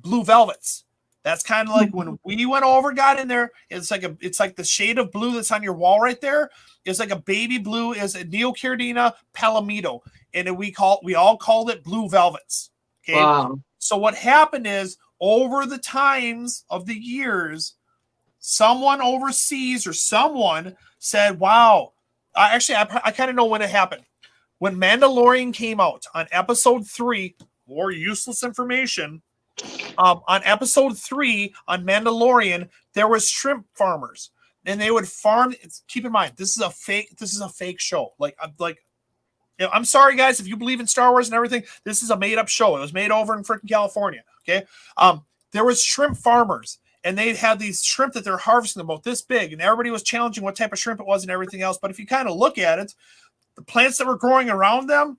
blue velvets. That's kind of like when we got in there, it's like the shade of blue that's on your wall right there. It's like a baby blue, is a Neocaridina palomito. And we all called it blue velvets. Okay. Wow. So what happened is over the times of the years, someone overseas or someone said, wow, I kind of know when it happened. When Mandalorian came out on episode 3, more useless information. On episode 3 on Mandalorian, there was shrimp farmers, and they would farm. Keep in mind, this is a fake show. I'm sorry, guys, if you believe in Star Wars and everything. This is a made up show. It was made over in freaking California. Okay, there was shrimp farmers, and they had these shrimp that they're harvesting about this big, and everybody was challenging what type of shrimp it was and everything else. But if you kind of look at it, the plants that were growing around them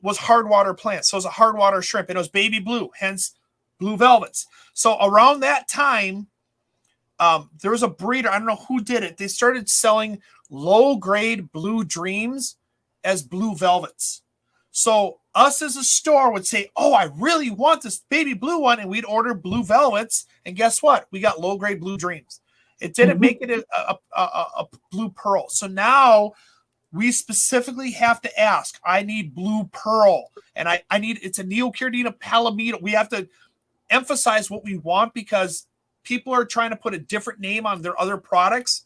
was hard water plants. So it was a hard water shrimp, and it was baby blue, hence blue velvets. So around that time, there was a breeder. I don't know who did it. They started selling low-grade blue dreams as blue velvets. So us as a store would say, oh, I really want this baby blue one. And we'd order blue velvets. And guess what? We got low-grade blue dreams. It didn't make it a blue pearl. So now we specifically have to ask, I need blue pearl. And I need, it's a Neocaridina palomito. We have to emphasize what we want because people are trying to put a different name on their other products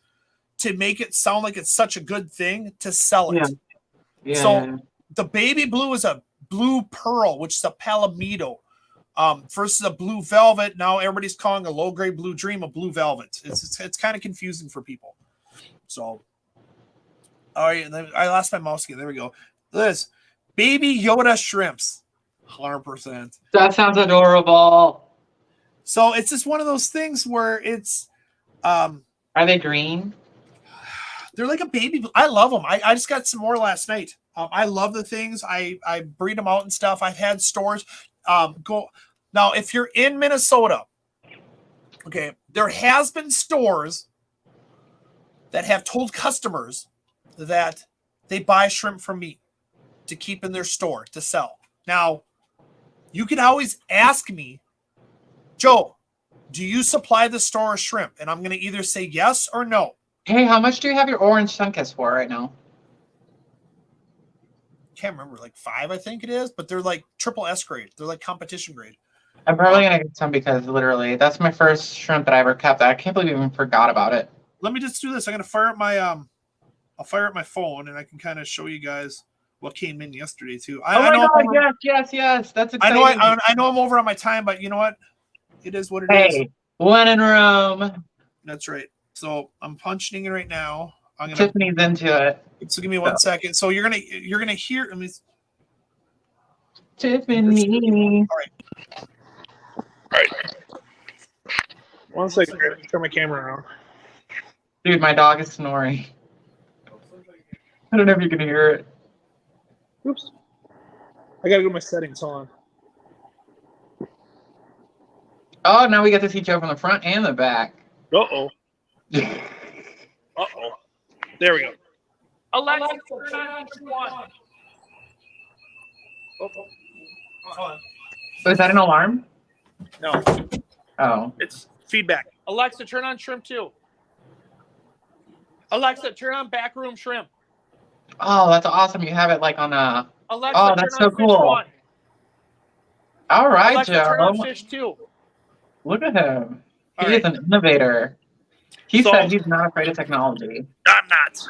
to make it sound like it's such a good thing to sell it. Yeah. So the baby blue is a blue pearl, which is a palomito, versus a blue velvet. Now everybody's calling a low-grade blue dream a blue velvet. It's kind of confusing for people. So, all right, and then I lost my mouse again. There we go. This baby Yoda shrimps. 100%. That sounds adorable. So it's just one of those things where it's are they green? They're like a baby. I love them. I just got some more last night. I love the things. I breed them out and stuff. I've had stores go now. If you're in Minnesota, okay, there has been stores that have told customers that they buy shrimp from me to keep in their store to sell. Now, you can always ask me, Joe, do you supply the store of shrimp? And I'm going to either say yes or no. Hey, how much do you have your orange sun-kissed for right now? Can't remember, like 5, I think it is, but they're like triple S grade. They're like competition grade. I'm probably going to get some because literally that's my first shrimp that I ever kept. I can't believe I even forgot about it. Let me just do this. I'm going to fire up my, I'll fire up my phone and I can kind of show you guys what came in yesterday too. I know. Yes. That's exciting. I know I'm over on my time, but you know what? It is what it is. Hey, one in Rome. That's right. So I'm punching it right now. Tiffany's into it. So give me 1 second. So you're gonna hear. Let me. Tiffany. All right. One second. Turn my camera around. Dude, my dog is snoring. I don't know if you can hear it. Oops. I gotta go to my settings. Hold on. Oh, now we get to see Joe from the front and the back. Uh-oh. Uh-oh. There we go. Alexa, turn on one. Oh, hold on. So is that an alarm? No, Oh. it's feedback. Alexa, turn on shrimp 2. Alexa, turn on backroom shrimp. Oh, that's awesome. You have it like on a... Alexa, Oh, turn that's on so fish cool. 1. All right, Alexa, Joe. turn on fish 2. Look at him. He All is right. an innovator. He So- said he's not afraid of technology. I'm not.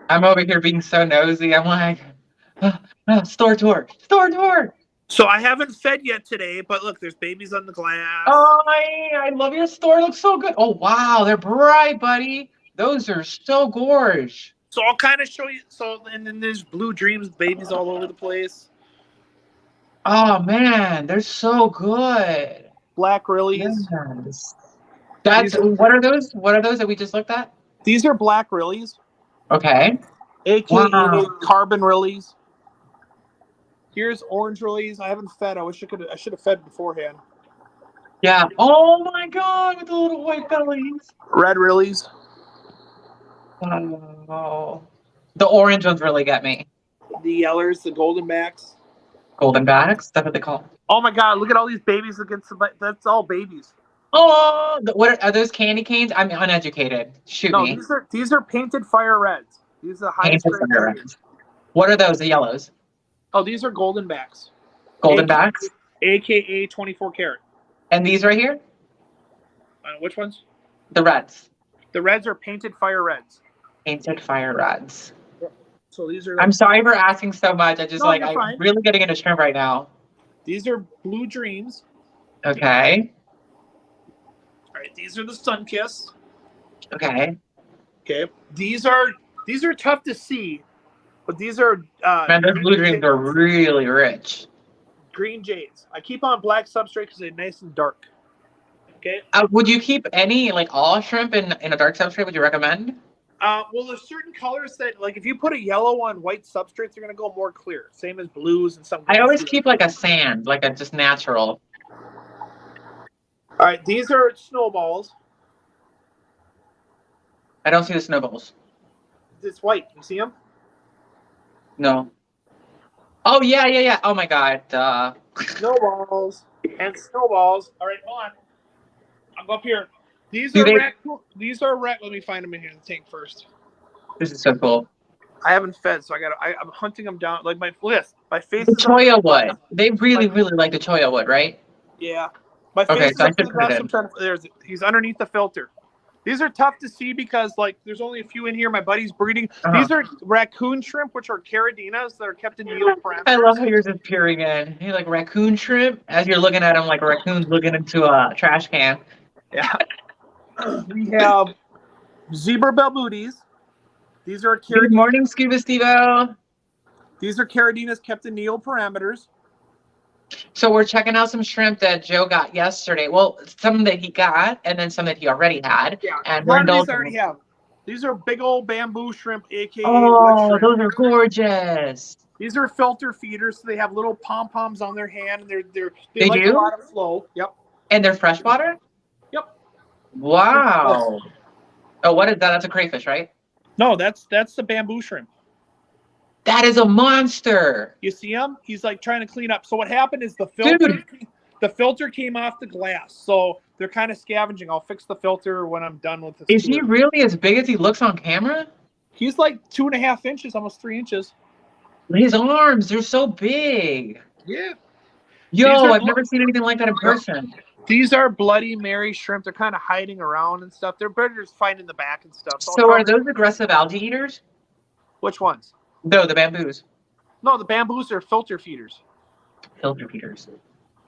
I'm over here being so nosy. I'm like, store tour. So I haven't fed yet today, but look, there's babies on the glass. Oh, I love your store. It looks so good. Oh, wow. They're bright, buddy. Those are so gorge. So I'll kind of show you. So, and then there's Blue Dreams babies all over the place. Oh, man. They're so good. Black Rillies. Yes. That's, what are those? What are those that we just looked at? These are Black Rillies, Okay. aka Wow. Carbon Rillies. Here's Orange Rillies. I haven't fed. I wish I should have fed beforehand. Yeah. Oh, my God. With the little white bellies. Red Rillies. Oh. The orange ones really get me. The Yellers, the Golden Backs. Golden backs. That's what they call them. Oh my God! Look at all these babies against the. That's all babies. Oh, what are those candy canes? I'm uneducated. Shoot No, me. these are painted fire reds. These are the highest Painted grade. fire reds. What are those? The yellows. Oh, these are Golden Backs. Golden AKA backs. AKA 24 karat. And these right here? Which ones? The reds. The reds are painted fire reds. Painted fire reds. So these are. I'm sorry for asking so much. I just No, I'm you're fine. really getting into shrimp right now. These are Blue Dreams. Okay. All right, these are the Sun Kiss. Okay. Okay, these are tough to see, but these are. Man, those blue dreams are really rich. Green Jades. I keep on black substrate because they're nice and dark. Okay. Would you keep any, like all shrimp in a dark substrate? Would you recommend? Well, there's certain colors that, like, if you put a yellow on white substrates, they're gonna go more clear. Same as blues and some. I always keep like a sand, like a just natural. All right, these are snowballs. I don't see the snowballs. It's white. You see them? No. Oh yeah. Oh my God. Snowballs and snowballs. All right, hold on. I'll go up here. These Do are they- These are rat. Let me find them in here in the tank first. This is so cool. I haven't fed, so I'm hunting them down. Like my face. The choya wood. They really like the choya wood, right? Yeah. My Okay, face so I is up to should the put it glass. in. I'm trying to, he's underneath the filter. These are tough to see because, like, there's only a few in here. My buddy's breeding. Uh-huh. These are raccoon shrimp, which are caradinas that are kept in neoprene. I love how yours is peering in. You're like raccoon shrimp as you're looking at them like raccoons looking into a trash can. Yeah. We have zebra bell booties. These are Good morning, Scuba Steve-O. These are caradinas kept in neoparameters. So we're checking out some shrimp that Joe got yesterday. Well, some that he got and then some that he already had. Yeah. And One we're of these I indulging. already have. These are big old bamboo shrimp, aka Oh, wood shrimp. those are gorgeous. These are filter feeders, so they have little pom poms on their hand, and they They like do? a lot of flow. Yep. And they're freshwater? Yep. Wow. Oh, what is that? That's a crayfish, right? No, that's the bamboo shrimp. That is a monster. You see him? He's like trying to clean up. So what happened is the filter came off the glass. So they're kind of scavenging. I'll fix the filter when I'm done with this. Is he really as big as he looks on camera? He's like 2.5 inches, almost 3 inches. His arms, they're so big. Yeah. Yo, I've never seen anything like that in person. These are Bloody Mary shrimp. They're kind of hiding around and stuff. They're better just finding the back and stuff. So are those aggressive algae eaters? Which ones? No, the bamboos. No, the bamboos are filter feeders. Filter feeders.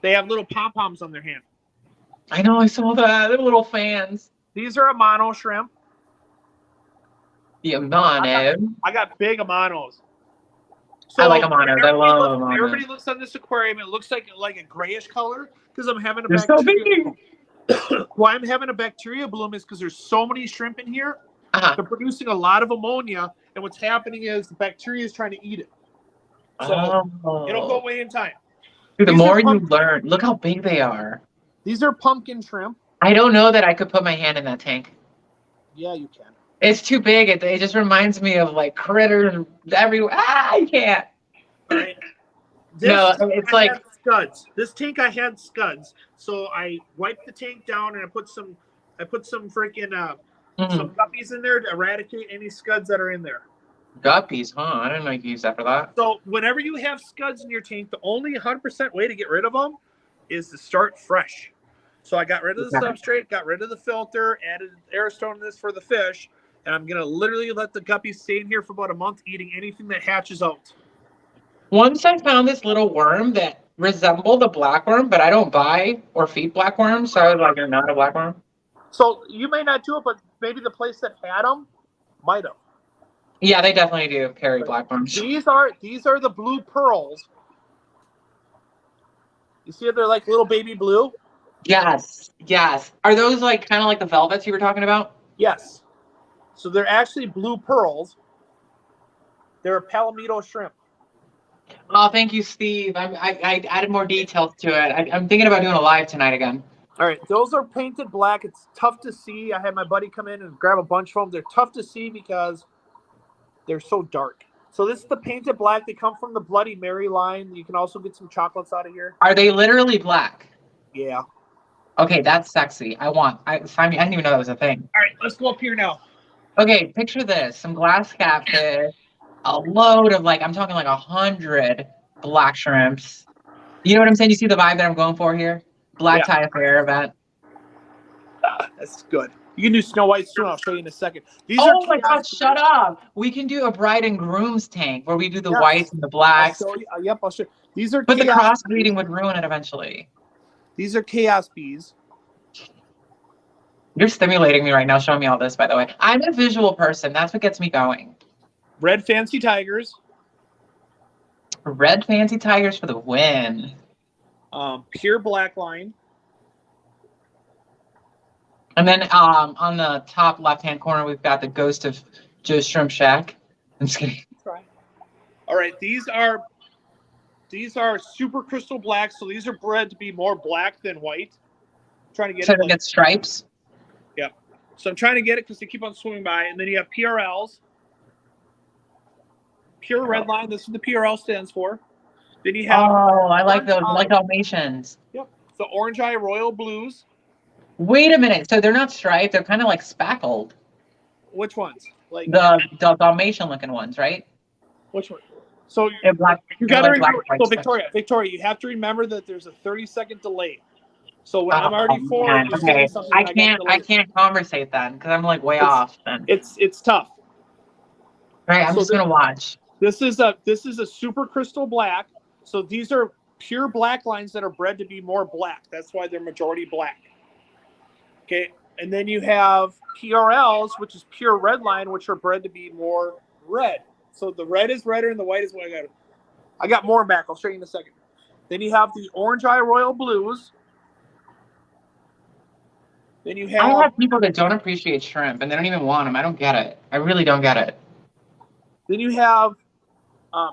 They have little pom-poms on their hand. I know, I saw that. They're little fans. These are Amano shrimp. The Amano. I got big Amanos. So I like Amanos. I love Amanos. Everybody looks on this aquarium. It looks like a grayish color because I'm having a They're so bacteria. big. Why I'm having a bacteria bloom is because there's so many shrimp in here. Uh-huh. They're producing a lot of ammonia, and what's happening is the bacteria is trying to eat it. So it'll go away in time. Dude, the These more are you learn, look how big they are. These are pumpkin shrimp. I don't know that I could put my hand in that tank. Yeah, you can. It's too big. It just reminds me of like critters everywhere. I can't. All right. No, it's like had scuds. This tank I had scuds, so I wiped the tank down and I put some freaking some guppies in there to eradicate any scuds that are in there. Guppies, huh? I didn't know you could use that for that. So whenever you have scuds in your tank, the only 100% way to get rid of them is to start fresh. So I got rid of the substrate, got rid of the filter, added airstone in this for the fish, and I'm gonna literally let the guppies stay in here for about a month, eating anything that hatches out. Once I found this little worm that resembled a blackworm, but I don't buy or feed blackworms, so I was like, "You're not a blackworm." So you may not do it, but maybe the place that had them might have. Yeah, they definitely do carry blackworms. These are the blue pearls. You see, they're like little baby blue. Yes, yes. Are those like kind of like the velvets you were talking about? Yes. So they're actually blue pearls. They're a palomito shrimp. Oh, thank you, Steve. I added more details to it. I'm thinking about doing a live tonight again. All right, those are painted black. It's tough to see. I had my buddy come in and grab a bunch of them. They're tough to see because they're so dark. So this is the painted black. They come from the Bloody Mary line. You can also get some chocolates out of here. Are they literally black? Yeah. Okay, that's sexy. I didn't even know that was a thing. All right, let's go up here now. Okay, picture this: some glass catfish, a load of I'm talking like 100 black shrimps. You know what I'm saying? You see the vibe that I'm going for here? Black tie affair event. That's good. You can do Snow White soon. I'll show you in a second. These Oh are my God, shut up. We can do a bride and groom's tank where we do the whites and the blacks. I'll show you. Yep, I'll show you. These are But the crossbreeding would ruin it eventually. These are chaos bees. You're stimulating me right now, showing me all this, by the way. I'm a visual person. That's what gets me going. Red fancy tigers. Red fancy tigers for the win. Pure black line. And then on the top left-hand corner, we've got the ghost of Joe's Shrimp Shack. I'm just kidding. All right, these are super crystal black, so these are bred to be more black than white. I'm trying to get so they get stripes. Yep. So I'm trying to get it because they keep on swimming by, and then you have PRLs. Pure red line. This is what the PRL stands for. Then you have. Oh, I like those, like Dalmatians. Yep. The orange eye royal blues. Wait a minute. So they're not striped. They're kind of like spackled. Which ones? Like the Dalmatian looking ones, right? Which one? So black, you got to like remember. So Victoria, you have to remember that there's a 30-second delay. So when I'm already forward, okay. I can't conversate then because I'm like way off. Then it's tough. All right, I'm just gonna watch. This is a super crystal black. So these are pure black lines that are bred to be more black. That's why they're majority black. Okay, and then you have PRLs, which is pure red line, which are bred to be more red. So the red is redder and the white is white. I got more back. I'll show you in a second. Then you have the orange eye royal blues. Then you have. I have people that don't appreciate shrimp and they don't even want them. I don't get it. I really don't get it. Then you have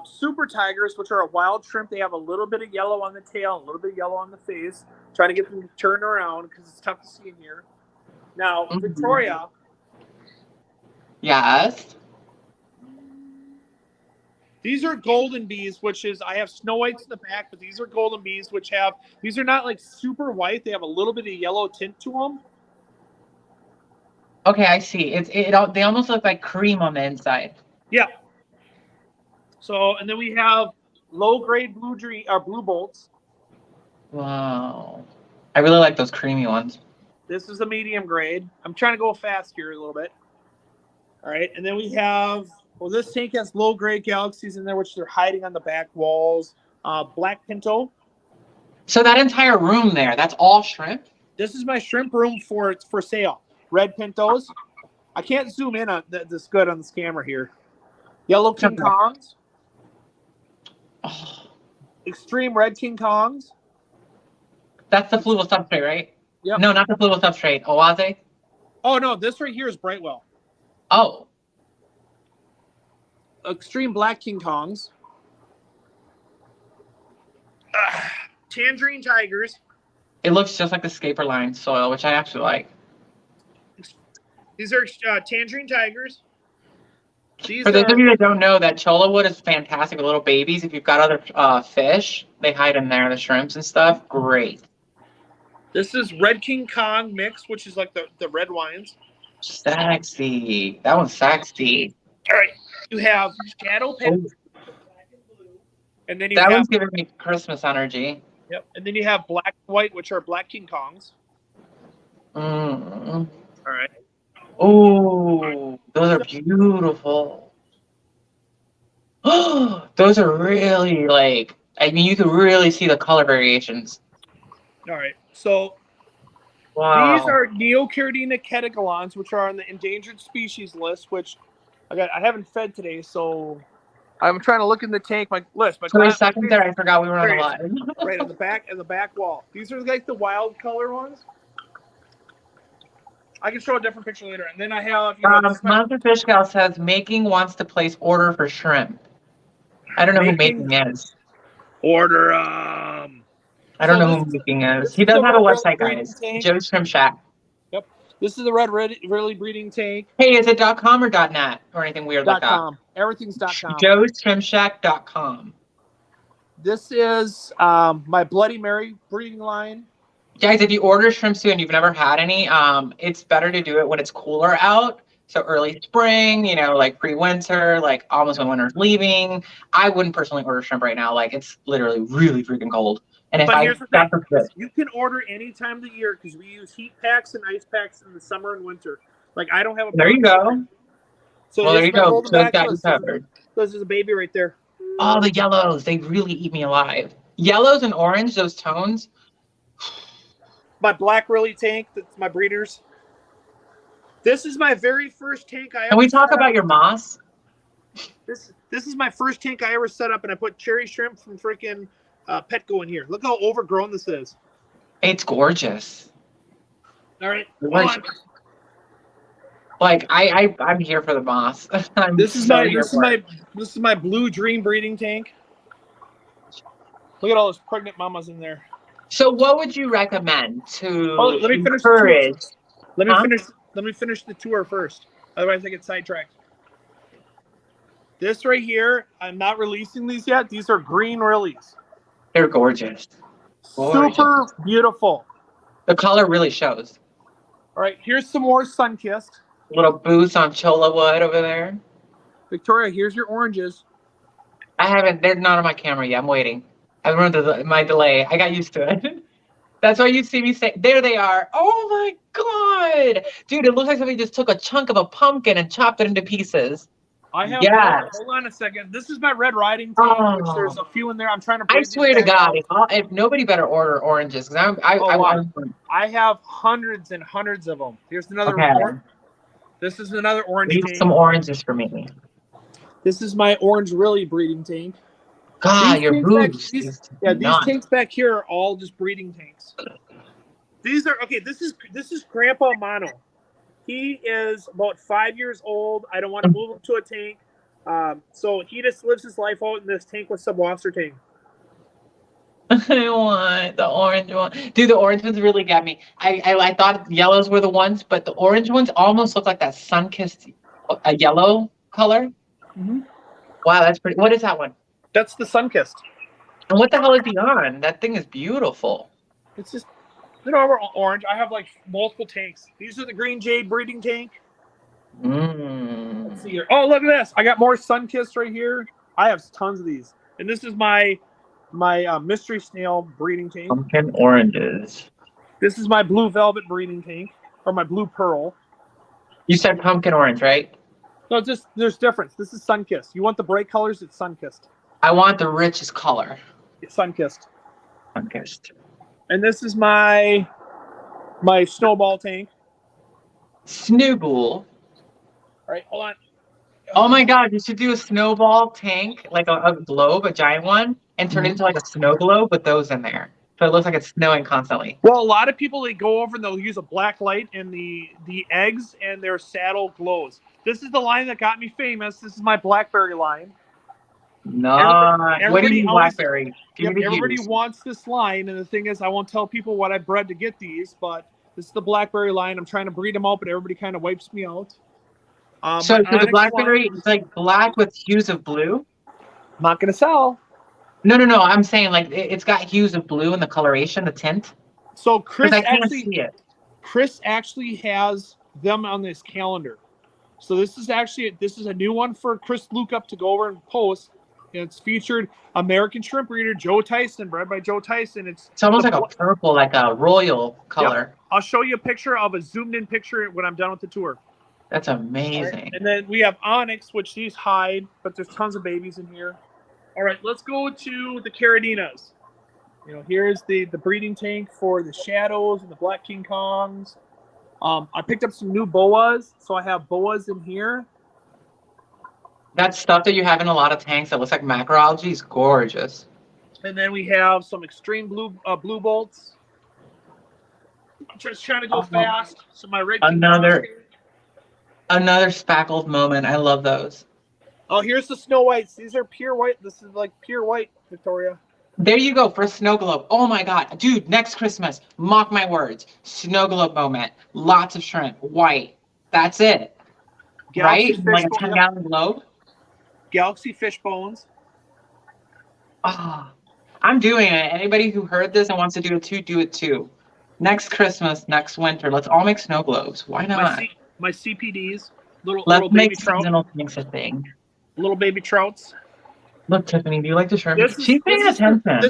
super tigers, which are a wild shrimp. They have a little bit of yellow on the tail, a little bit of yellow on the face. Trying to get them to turn around because it's tough to see in here. Now, Victoria. Yes. These are golden bees, which is, I have snow whites in the back, but these are golden bees, which have, these are not like super white. They have a little bit of yellow tint to them. Okay, I see. They almost look like cream on the inside. Yeah. So, and then we have low-grade blue bolts. Wow. I really like those creamy ones. This is a medium grade. I'm trying to go fast here a little bit. All right, and then we have, well, this tank has low-grade galaxies in there, which they're hiding on the back walls. Black pinto. So that entire room there, that's all shrimp? This is my shrimp room for sale. Red pintos. I can't zoom in on this good on this camera here. Yellow King Kongs. Oh, Extreme Red King Kongs. that's the fluval substrate, right? Yep. No, not the fluval substrate. Oase? Oh no, this right here is Brightwell. Oh. Extreme Black King Kongs. Tangerine Tigers. It looks just like the Scaper line soil, which I actually like. These are Tangerine Tigers. These For those are of you that don't know, that cholla wood is fantastic with little babies. If you've got other fish, they hide in there, the shrimps and stuff. Great. This is Red King Kong mix, which is like the red wines. Sexy. That one's sexy. All right. You have Shadow Pit, Oh, and then you that have one's giving me Christmas energy. yep, and then you have Black and White, which are Black King Kongs. Mm. All right. Oh, those are beautiful. Oh, those are really like, I mean, you can really see the color variations. All right. So Wow. these are Neocaridina catecholons, which are on the endangered species list, which I haven't fed today, so I'm trying to look in the tank, my list. For a second there, I forgot we were on the There line. right on the back wall. These are like the wild color ones. I can show a different picture later. And then I have Monster Fish Gal says making wants to place order for shrimp. I don't know who Making- making is. order I don't know who making is. He this does is have a red website, breeding guys. tank. Joe's Shrimp Shack. This is the red really breeding tank. Hey, is it .com or .net or anything weird like that? .com. Everything's .com. joesshrimpshack.com. This is my Bloody Mary breeding line. Guys, if you order shrimp soon and you've never had any, it's better to do it when it's cooler out. So early spring, you know, like pre-winter, like almost when winter's leaving. I wouldn't personally order shrimp right now. Like it's literally really freaking cold. And if But here's the got thing. the fit, You can order any time of the year because we use heat packs and ice packs in the summer and winter. Like I don't have a there you problem. go. So Well, there you go. hold the Joe's back got you list. covered. This is a baby right there. Oh, the yellows. They really eat me alive. Yellows and orange, those tones. My Black Really tank. That's my breeders. This is my very first tank I ever Can we talk set about up. your moss? This is my first tank I ever set up, and I put cherry shrimp from freaking Petco in here. Look how overgrown this is. It's gorgeous. All right, Like, I'm here for the moss. This is my Blue Dream breeding tank. Look at all those pregnant mamas in there. So, what would you recommend to Let me finish encourage? Let me finish the tour first. Otherwise, I get sidetracked. This right here, I'm not releasing these yet. These are green Rillies. They're gorgeous. Super beautiful. The color really shows. All right, here's some more sun-kissed. Little boots on cholla wood over there. Victoria, here's your oranges. I haven't. They're not on my camera yet. I'm waiting. I remember my delay. I got used to it. That's why you see me say, there they are. Oh my God. Dude, it looks like somebody just took a chunk of a pumpkin and chopped it into pieces. I have Yes. hold on a second. This is my red riding tank, which Oh. there's a few in there. I'm trying to I breed these swear to back God, out. if nobody better order oranges, because I have hundreds and hundreds of them. Here's another Okay. report. This is another orange leave tank. some oranges for me. This is my orange really breeding tank. God, These your tanks back- boobs. these tanks back here are all just breeding tanks. These are okay. This is Grandpa Mono. He is about 5 years old. I don't want to move him to a tank, so he just lives his life out in this tank with some monster tank. I want the orange one. Dude, the orange ones really got me. I thought yellows were the ones, but the orange ones almost look like that sun-kissed a yellow color. Mm-hmm. Wow, that's pretty. What is that one? That's the sun-kissed. And what the hell is he on? That thing is beautiful. It's just orange. I have like multiple tanks. These are the green jade breeding tank. Let's see here. Oh, look at this! I got more sun-kissed right here. I have tons of these, and this is my mystery snail breeding tank. Pumpkin oranges. This is my blue velvet breeding tank, or my blue pearl. You said pumpkin orange, right? No, just there's difference. This is sun-kissed. You want the bright colors? It's sun-kissed. I want the richest color. It's sun-kissed. Sun-kissed. And this is my snowball tank. Snowball. All right, hold on. Oh my God, you should do a snowball tank, like a globe, a giant one, and turn it into like a snow globe with those in there. So it looks like it's snowing constantly. Well, a lot of people, they go over and they'll use a black light and the eggs and their saddle glows. This is the line that got me famous. This is my blackberry line. No. What do you Everybody mean always- blackberry? Yep, everybody wants this line, and the thing is, I won't tell people what I bred to get these, but this is the blackberry line. I'm trying to breed them out, but everybody kind of wipes me out. So My the onyx blackberry line, is like black with hues of blue? I'm not gonna sell. No. I'm saying like it's got hues of blue in the coloration, the tint. So Because I can't see it. Chris actually has them on this calendar. So this is a new one for Chris Luke to go over and post. And it's featured American shrimp breeder Joe Tyson, bred by Joe Tyson. It's almost like a purple, like a royal color. Yep. I'll show you a picture of a zoomed in picture when I'm done with the tour. That's amazing. Right. And then we have onyx, which these hide, but there's tons of babies in here. All right, let's go to the Caradinas. Here's the breeding tank for the shadows and the black King Kongs. I picked up some new boas, so I have boas in here. That stuff that you have in a lot of tanks that looks like macroalgae is gorgeous. And then we have some extreme blue bolts. I'm just trying to go fast. So my red King Another Kongs here. spackled moment. I love those. Oh, here's the snow whites. These are pure white. This is like pure white, Victoria. There you go for a snow globe. Oh my God. Dude, next Christmas, mock my words. Snow globe moment. Lots of shrimp. White. That's it. Galaxy right? Like a fish 10-gallon globe. Galaxy fish bones. Oh, I'm doing it. Anybody who heard this and wants to do it too, do it too. Next Christmas, next winter, let's all make snow globes. Why not? My CPDs. Little Let's baby make trout. seasonal things a thing. Little baby trouts. Look, Tiffany, do you like the shrimp? She's paying this attention.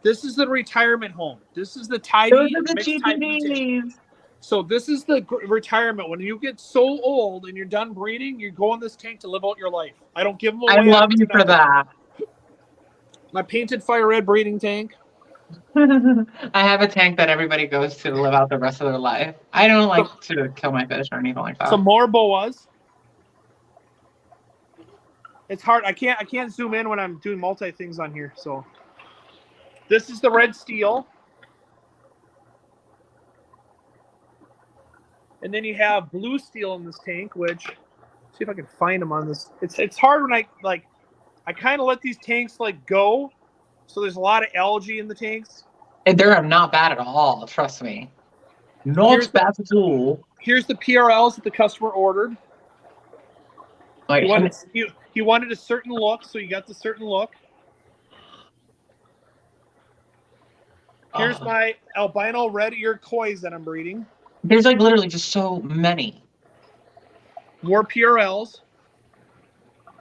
This is the retirement home. This is the tiny. Those are the mixed type GPDs. So this is the retirement. When you get so old and you're done breeding, you go in this tank to live out your life. I don't give them away. I love you for that. My painted fire red breeding tank. I have a tank that everybody goes to live out the rest of their life. I don't like to kill my fish or anything like that. Some more boas. It's hard. I can't zoom in when I'm doing multi things on here. So this is the red steel. And then you have blue steel in this tank, which see if I can find them on this. It's hard when I kind of let these tanks go. So there's a lot of algae in the tanks. And they're not bad at all, trust me. Not bad at all. Here's the PRLs that the customer ordered. Like, he wanted a certain look, so you got the certain look. Here's my albino red ear kois that I'm breeding. There's literally just so many. More PRLs.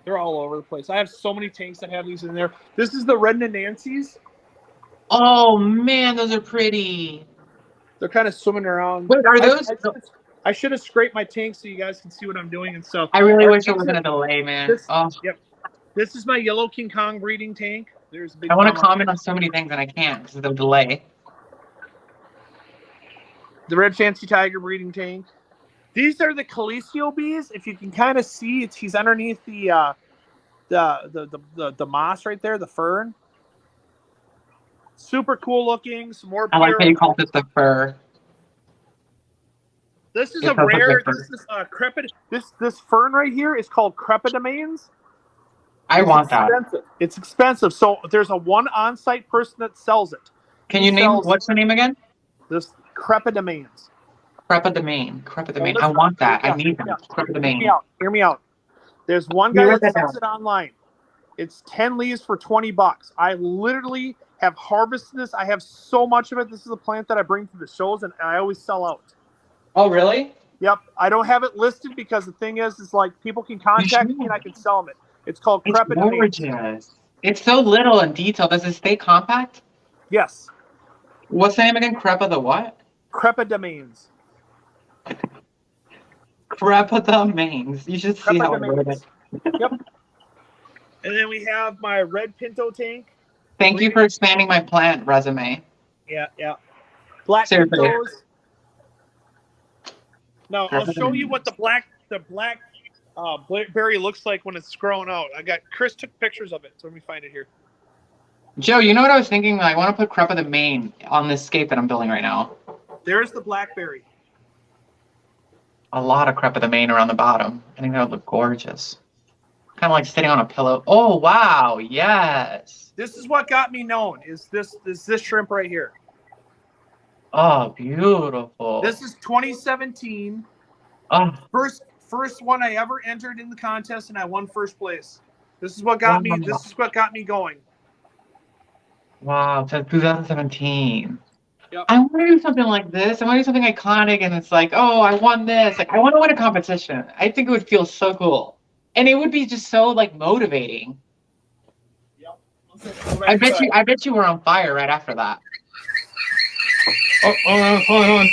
They're all over the place. I have so many tanks that have these in there. This is the red Nancy's. Oh man, those are pretty. They're kind of swimming around. Wait, are those? I should have scraped my tank so you guys can see what I'm doing and stuff. I really wish it wasn't a delay, man. Yep. This is my yellow King Kong breeding tank. There's a big. I want to comment on so many things and I can't because of the delay. The red fancy tiger breeding tank. These are the Calicio bees. If you can kind of see, he's underneath the moss right there, the fern. Super cool looking. Some more. I like how you called it the fur. This is a rare. This is crepid. This fern right here is called Crepidamans. I want that. It's expensive. So there's a one on-site person that sells it. Can you name what's the name again? This Crepidamans. Crepidamane. I want that. I need them. Crepidamane. Hear me out. There's one guy that sells it online. It's 10 leaves for $20. I literally have harvested this. I have so much of it. This is a plant that I bring to the shows, and I always sell out. Oh, really? Yep. I don't have it listed because the thing is people can contact me and I can sell them it. It's called Crepidamane. It's so little and detailed. Does it stay compact? Yes. What's the name again? Crepa the what? Crepidamans. Crepidamans. You should see how I wrote it. Yep. And then we have my red pinto tank. Thank you for expanding my plant resume. Yeah. Black pintos. No, I'll show you what the black Blackberry looks like when it's grown out. Chris took pictures of it, so let me find it here. Joe, you know what I was thinking? I want to put crepe of the Maine on this skate that I'm building right now. There's the blackberry. A lot of crepe of the Maine around the bottom. I think that would look gorgeous. Kind of like sitting on a pillow. Oh, wow. Yes. This is what got me known. Is this shrimp right here? Oh, beautiful. This is 2017. Oh, First one I ever entered in the contest, and I won first place. This is what got me. This is what got me going. wow. It's 2017. Yep. I want to do something like this. I want to do something iconic, and it's like, oh, I won this. Like, I want to win a competition. I think it would feel so cool, and it would be just so like motivating. Yep. I bet you were on fire right after that. Oh, hold on.